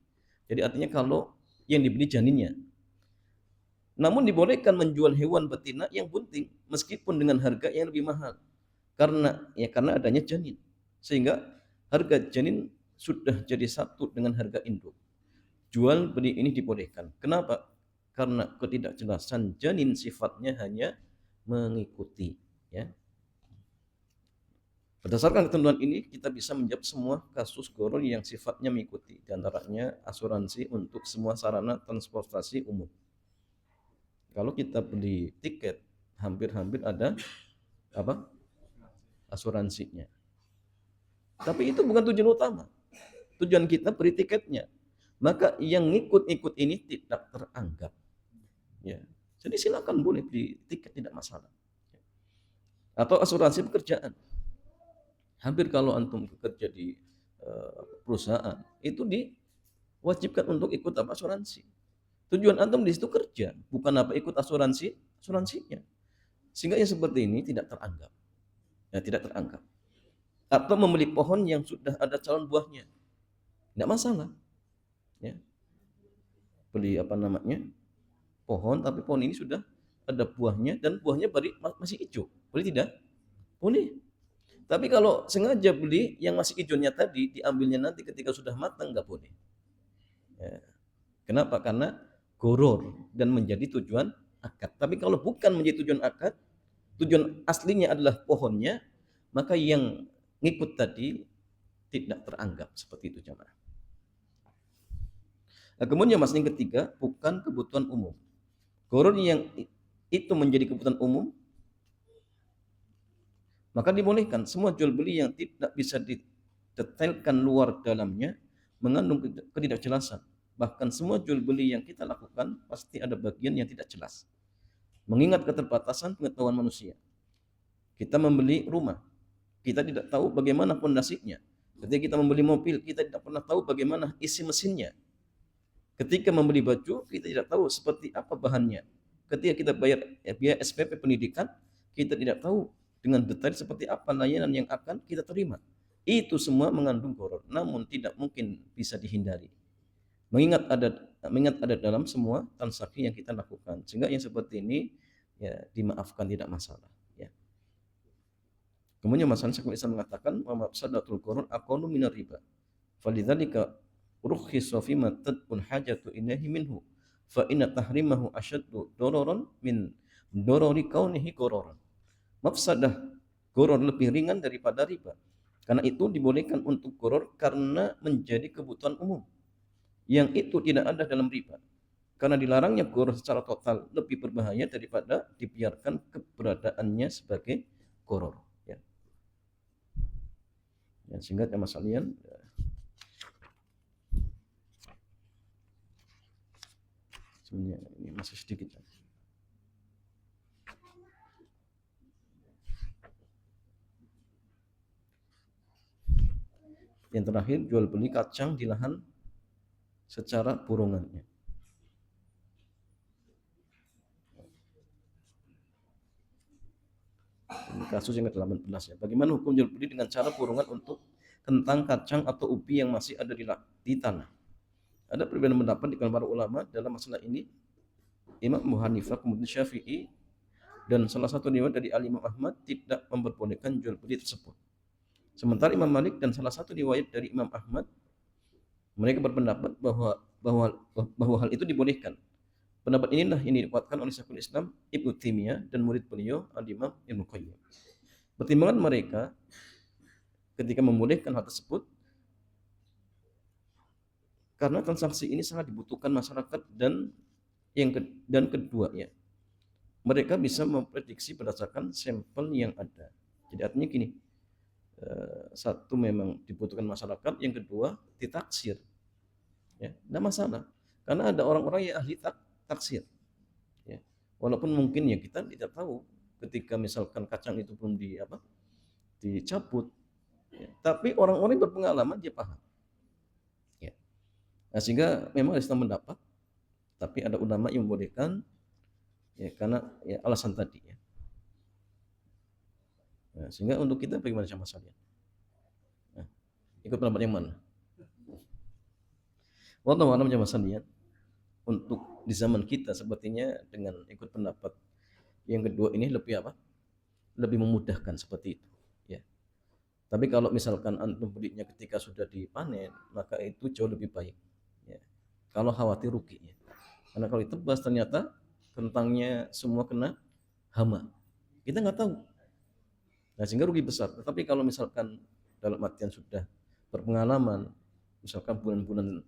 Jadi artinya kalau yang dibeli janinnya, namun dibolehkan menjual hewan betina yang bunting meskipun dengan harga yang lebih mahal karena adanya janin, sehingga harga janin sudah jadi satu dengan harga induk. Jual beli ini dibolehkan. Kenapa? Karena ketidakjelasan janin sifatnya hanya mengikuti, ya. Berdasarkan ketentuan ini kita bisa menjawab semua kasus gharar yang sifatnya mengikuti, di antaranya asuransi untuk semua sarana transportasi umum. Kalau kita beli tiket hampir-hampir ada apa? Asuransinya. Tapi itu bukan tujuan utama. Tujuan kita beli tiketnya. Maka yang ngikut-ngikut ini tidak teranggap. Ya. Jadi silakan boleh beli tiket, tidak masalah. Atau asuransi pekerjaan. Hampir kalau antum bekerja di perusahaan, itu diwajibkan untuk ikut asuransi. Tujuan antum di situ kerja, bukan ikut asuransinya. Sehingga yang seperti ini tidak teranggap. Ya, tidak teranggap. Atau membeli pohon yang sudah ada calon buahnya. Tidak masalah. Ya. Beli pohon, tapi pohon ini sudah ada buahnya dan buahnya masih hijau. Boleh tidak? Boleh. Tapi kalau sengaja beli yang masih hijaunya tadi, diambilnya nanti ketika sudah matang, nggak boleh. Ya. Kenapa? Karena goror dan menjadi tujuan akad. Tapi kalau bukan menjadi tujuan akad, tujuan aslinya adalah pohonnya, maka yang ngikut tadi tidak teranggap seperti itu, jamaah. Nah, kemudian masalah yang ketiga, bukan kebutuhan umum. Goror yang itu menjadi kebutuhan umum, maka dibolehkan. Semua jual beli yang tidak bisa didetailkan luar dalamnya mengandung ketidakjelasan. Bahkan semua jual beli yang kita lakukan pasti ada bagian yang tidak jelas. Mengingat keterbatasan pengetahuan manusia. Kita membeli rumah, kita tidak tahu bagaimana pondasinya. Ketika kita membeli mobil, kita tidak pernah tahu bagaimana isi mesinnya. Ketika membeli baju, kita tidak tahu seperti apa bahannya. Ketika kita bayar biaya SPP pendidikan, kita tidak tahu dengan detail seperti apa layanan yang akan kita terima. Itu semua mengandung gharar, namun tidak mungkin bisa dihindari. Mengingat ada dalam semua transaksi yang kita lakukan. Sehingga yang seperti ini ya dimaafkan, tidak masalah, ya. Kemudian masalah Syekhul Islam mengatakan wa mafsadatul gharar aqallu minar riba. Falidzalika rukhisa fi ma tad'ul hajatu ilaihi minhu fa inna tahrimahu ashaddu dararan min darari kaunihi ghararan. Mafsadah gharar lebih ringan daripada riba. Karena itu dibolehkan untuk gharar karena menjadi kebutuhan umum. Yang itu tidak ada dalam riba. Karena dilarangnya gharar secara total lebih berbahaya daripada dibiarkan keberadaannya sebagai gharar. Ya. Yang singkatnya Mas Alian, sebenarnya ini masih sedikit. Yang terakhir, jual beli kacang di lahan secara purungannya. Ini kasus yang ke-18 ya. Bagaimana hukum jual beli dengan cara purungan untuk kentang, kacang atau ubi yang masih ada di tanah? Ada perbedaan pendapat di kalangan para ulama dalam masalah ini. Imam Abu Hanifah, kemudian Syafi'i, dan salah satu riwayat dari Imam Ahmad tidak memperbolehkan jual beli tersebut. Sementara Imam Malik dan salah satu riwayat dari Imam Ahmad, mereka berpendapat bahwa hal itu dibolehkan. Pendapat inilah yang dikuatkan oleh Syekhul Islam Ibnu Taimiyah dan murid beliau Al-Imam Ibnu Qayyim. Pertimbangan mereka ketika membolehkan hal tersebut karena transaksi ini sangat dibutuhkan masyarakat, dan kedua ya, mereka bisa memprediksi berdasarkan sampel yang ada. Jadi artinya gini, satu memang dibutuhkan masyarakat, yang kedua ditaksir, ya, tidak masalah, karena ada orang-orang yang ahli taksir, ya. Walaupun mungkin ya kita tidak tahu ketika misalkan kacang itu belum dicabut, ya. Tapi orang-orang yang berpengalaman dia paham, ya. Nah, sehingga memang ada pendapat, tapi ada ulama yang membolehkan, ya, karena ya alasan tadi ya. Nah, sehingga untuk kita bagaimana sama sekalian? Nah, ikut pendapat yang mana? Wallahu a'lam jamaah sekalian. Untuk di zaman kita sepertinya dengan ikut pendapat yang kedua ini lebih lebih memudahkan seperti itu, ya. Tapi kalau misalkan antum belinya ketika sudah dipanen, maka itu jauh lebih baik, ya. Kalau khawatir rugi, ya. Karena kalau ditebas ternyata kentangnya semua kena hama, kita nggak tahu. Nah, sehingga rugi besar. Tetapi kalau misalkan dalam artian sudah berpengalaman, misalkan bulan-bulan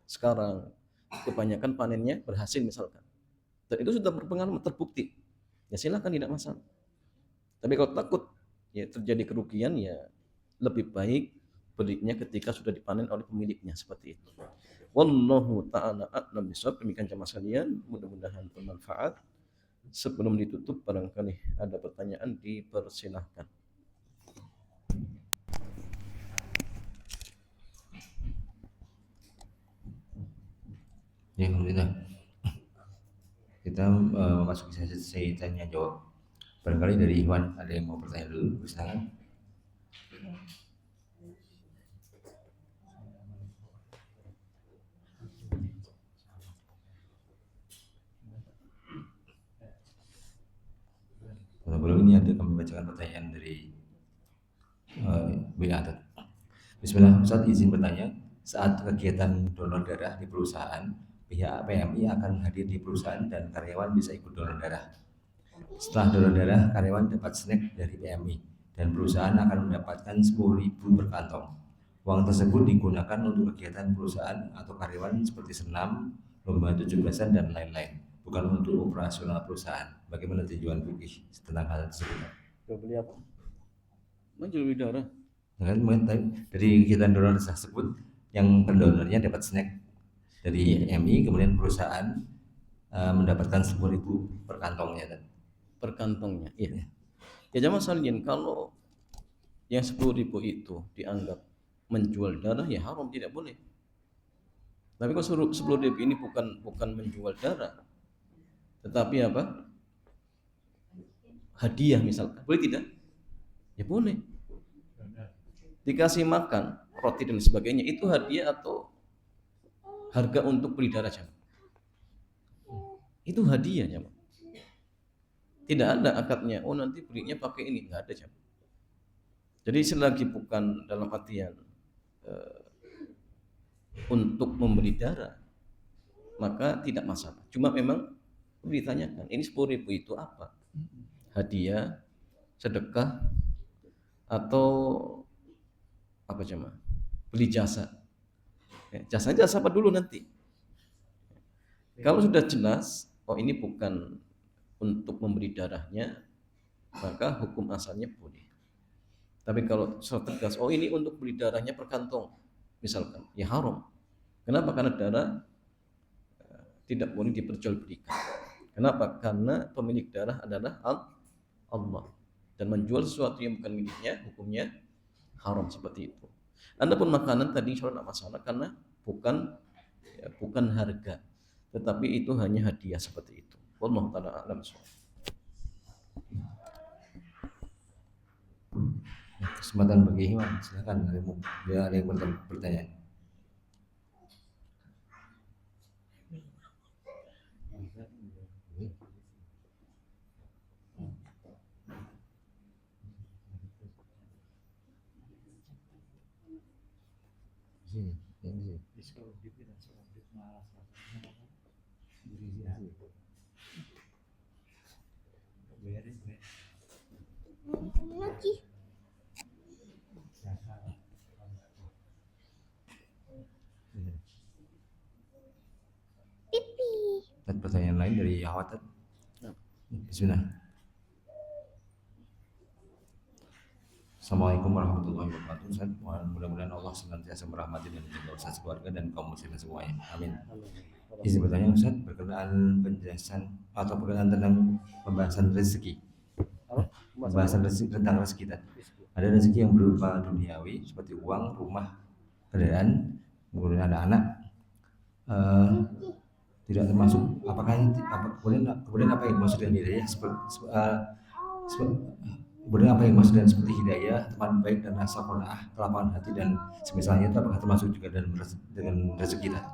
sekarang kebanyakan panennya berhasil misalkan, dan itu sudah berpengalaman terbukti, ya silakan, tidak masalah. Tapi kalau takut ya terjadi kerugian, ya lebih baik belinya ketika sudah dipanen oleh pemiliknya, seperti itu. Wallahu ta'ala a'lam bishawab. Demikian jamaah sekalian, mudah-mudahan bermanfaat. Sebelum ditutup, barangkali ada pertanyaan, dipersilahkan. Ya, alhamdulillah. Kita masuk ke sesi tanya jawab. Barangkali dari Iwan ada yang mau bertanya dulu, silakan. Sebelum ini ada kami bacakan pertanyaan dari WA. Bismillah, Ustaz izin bertanya, saat kegiatan donor darah di perusahaan, pihak PMI akan hadir di perusahaan dan karyawan bisa ikut donor darah. Setelah donor darah, karyawan dapat snack dari PMI dan perusahaan akan mendapatkan 10.000 per kantong. Uang tersebut digunakan untuk kegiatan perusahaan atau karyawan seperti senam, lomba 17-an dan lain-lain, bukan untuk operasional perusahaan. Bagaimana tujuan fikih tentang hal tersebut? Jual beli apa? Jual beli darah. Dari kegiatan donor tersebut, yang pendonornya dapat snack dari PMI, kemudian perusahaan mendapatkan 10.000 per kantongnya kan? Per kantongnya, iya. Ya jamaah sekalian, kalau yang 10.000 itu dianggap menjual darah, ya haram, tidak boleh. Tapi kalau 10.000 ini bukan menjual darah, tetapi hadiah misalkan, boleh tidak? Ya boleh. Dikasih makan roti dan sebagainya, itu hadiah atau harga untuk beli darah jamaah? Itu hadiah jamaah. Tidak ada akadnya, oh nanti belinya pakai ini, nggak ada jamaah. Jadi selagi bukan dalam artian untuk membeli darah, maka tidak masalah. Cuma memang ditanyakan, ini 10.000 itu apa? Hadiah, sedekah, atau apa jemaah? Beli jasa. Jasa apa dulu nanti? Kalau sudah jelas, oh ini bukan untuk membeli darahnya, maka hukum asalnya boleh. Tapi kalau sudah tegas, oh ini untuk beli darahnya per kantong, misalkan, ya haram. Kenapa? Karena darah tidak boleh diperjualbelikan. Kenapa? Karena pemilik darah adalah Allah, dan menjual sesuatu yang bukan miliknya hukumnya haram, seperti itu. Adapun makanan tadi insya Allah tidak masalah karena bukan harga, tetapi itu hanya hadiah seperti itu. Wallahu taala a'lam bishawab. Kesempatan bagi Iwan, silakan ada yang bertanya. Lagi. Pipi. Dan pertanyaan lain dari Ahwat. Bismillah. Assalamualaikum warahmatullahi wabarakatuh. Ustaz, mudah-mudahan Allah senantiasa merahmati dan menjaga Ustaz keluarga dan kaum muslimin semuanya. Amin. Izin bertanya Ustaz, berkenaan penjelasan atau berkenaan tentang pembahasan rezeki. Pembahasan rezeki, tentang rezeki tadi. Ada rezeki yang berupa duniawi seperti uang, rumah, kendaraan, kemudian anak-anak. Tidak termasuk kemudian apa yang maksud dengan hidayah kemudian apa yang maksud dengan seperti hidayah, teman baik dan rasa qanaah, kelapangan hati dan semisalnya itu apakah termasuk juga dengan rezeki tadi?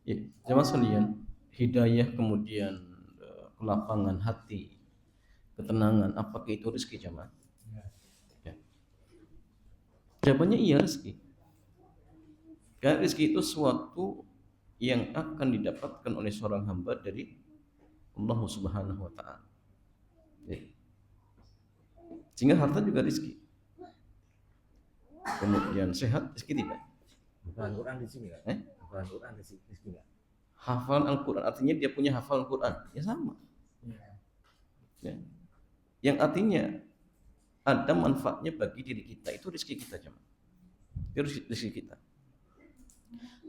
Ya, jemaah sekalian, hidayah kemudian kelapangan hati, ketenangan, apakah itu rezeki jemaah? Ya. Jawabannya iya, rezeki. Karena rezeki itu sesuatu yang akan didapatkan oleh seorang hamba dari Allah Subhanahu wa Ta'ala. Ya. Sehingga harta juga rezeki. Kemudian sehat, rezeki tidak. Bukan Quran di sini enggak? Bukan Quran rezeki enggak? Hafal Al-Quran artinya dia punya hafal Al-Quran, ya sama. Ya. Yang artinya ada manfaatnya bagi diri kita, itu rezeki kita jemaah. Itu rezeki kita.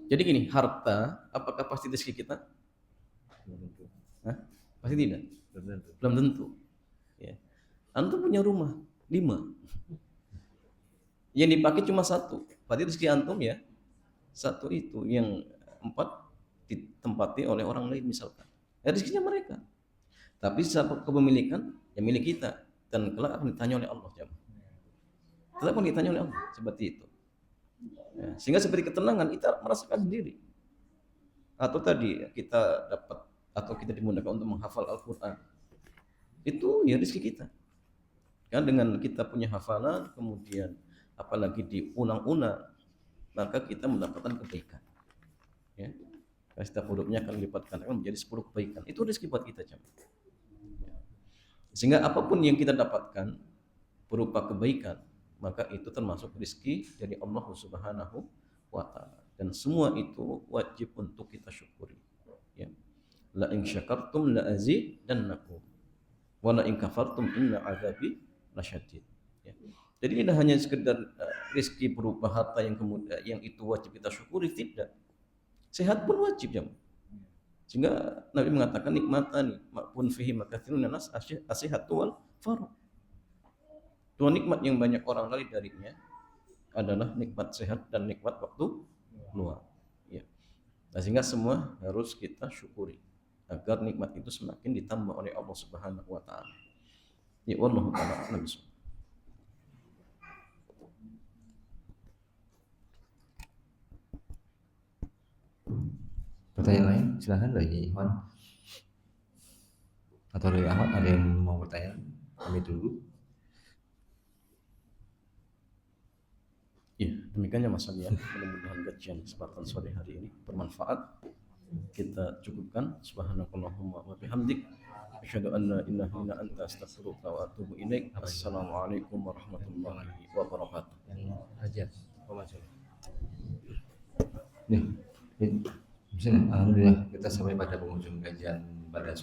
Jadi gini, harta apakah pasti rezeki kita? Belum tentu. Hah? Pasti tidak? Belum tentu. Belum tentu. Ya. Antum punya rumah 5, yang dipakai cuma 1, berarti rezeki antum ya 1 itu, yang 4 ditempati oleh orang lain misalkan. Ya rezekinya mereka. Tapi secara kepemilikan ya milik kita dan kelak akan ditanya oleh Allah jemaah. Tetap akan ditanya oleh Allah seperti itu. Ya, sehingga seperti ketenangan kita merasakan sendiri. Atau tadi kita dapat atau kita dimudahkan untuk menghafal Al-Quran, itu ya rezeki kita. Kan dengan kita punya hafalan, kemudian apalagi diulang-ulang, maka kita mendapatkan kebaikan. Ya, setiap hurufnya akan dilipatkan menjadi 10 kebaikan. Itu rezeki buat kita jemaah. Sehingga apapun yang kita dapatkan berupa kebaikan, maka itu termasuk rezeki dari Allah Subhanahu wa Ta'ala, dan semua itu wajib untuk kita syukuri. Ya. La in syakartum la azidannakum wa la in kafartum inna azabi lasyadid. Ya. Jadi tidak hanya sekedar rezeki berupa harta yang kemudian yang itu wajib kita syukuri, tidak. Sehat pun wajib jemaah. Sehingga Nabi mengatakan nikmatani ma'pun fihi makathirun nas asihatu wal farah. Dua nikmat yang banyak orang lari darinya adalah nikmat sehat dan nikmat waktu luang. Ya. Nah, sehingga semua harus kita syukuri agar nikmat itu semakin ditambah oleh Allah Subhanahu wa Ta'ala. Ya, wallahu ta'ala a'lam. Pertanyaan lain silahkan dari Iwan atau dari Ahmad, ada yang mau bertanya? Kami tunggu. Ya, demikiannya Mas Ali. Mudah-mudahan kajian kesempatan sore hari ini bermanfaat. Kita cukupkan. Subhanakallahumma wa bihamdik, asyhadu an la ilaha illa anta, astaghfiruka wa atubu ilaik. Assalamualaikum warahmatullahi wabarakatuh. Yang hajat, Nih, alhamdulillah kita sampai pada penghujung kajian pada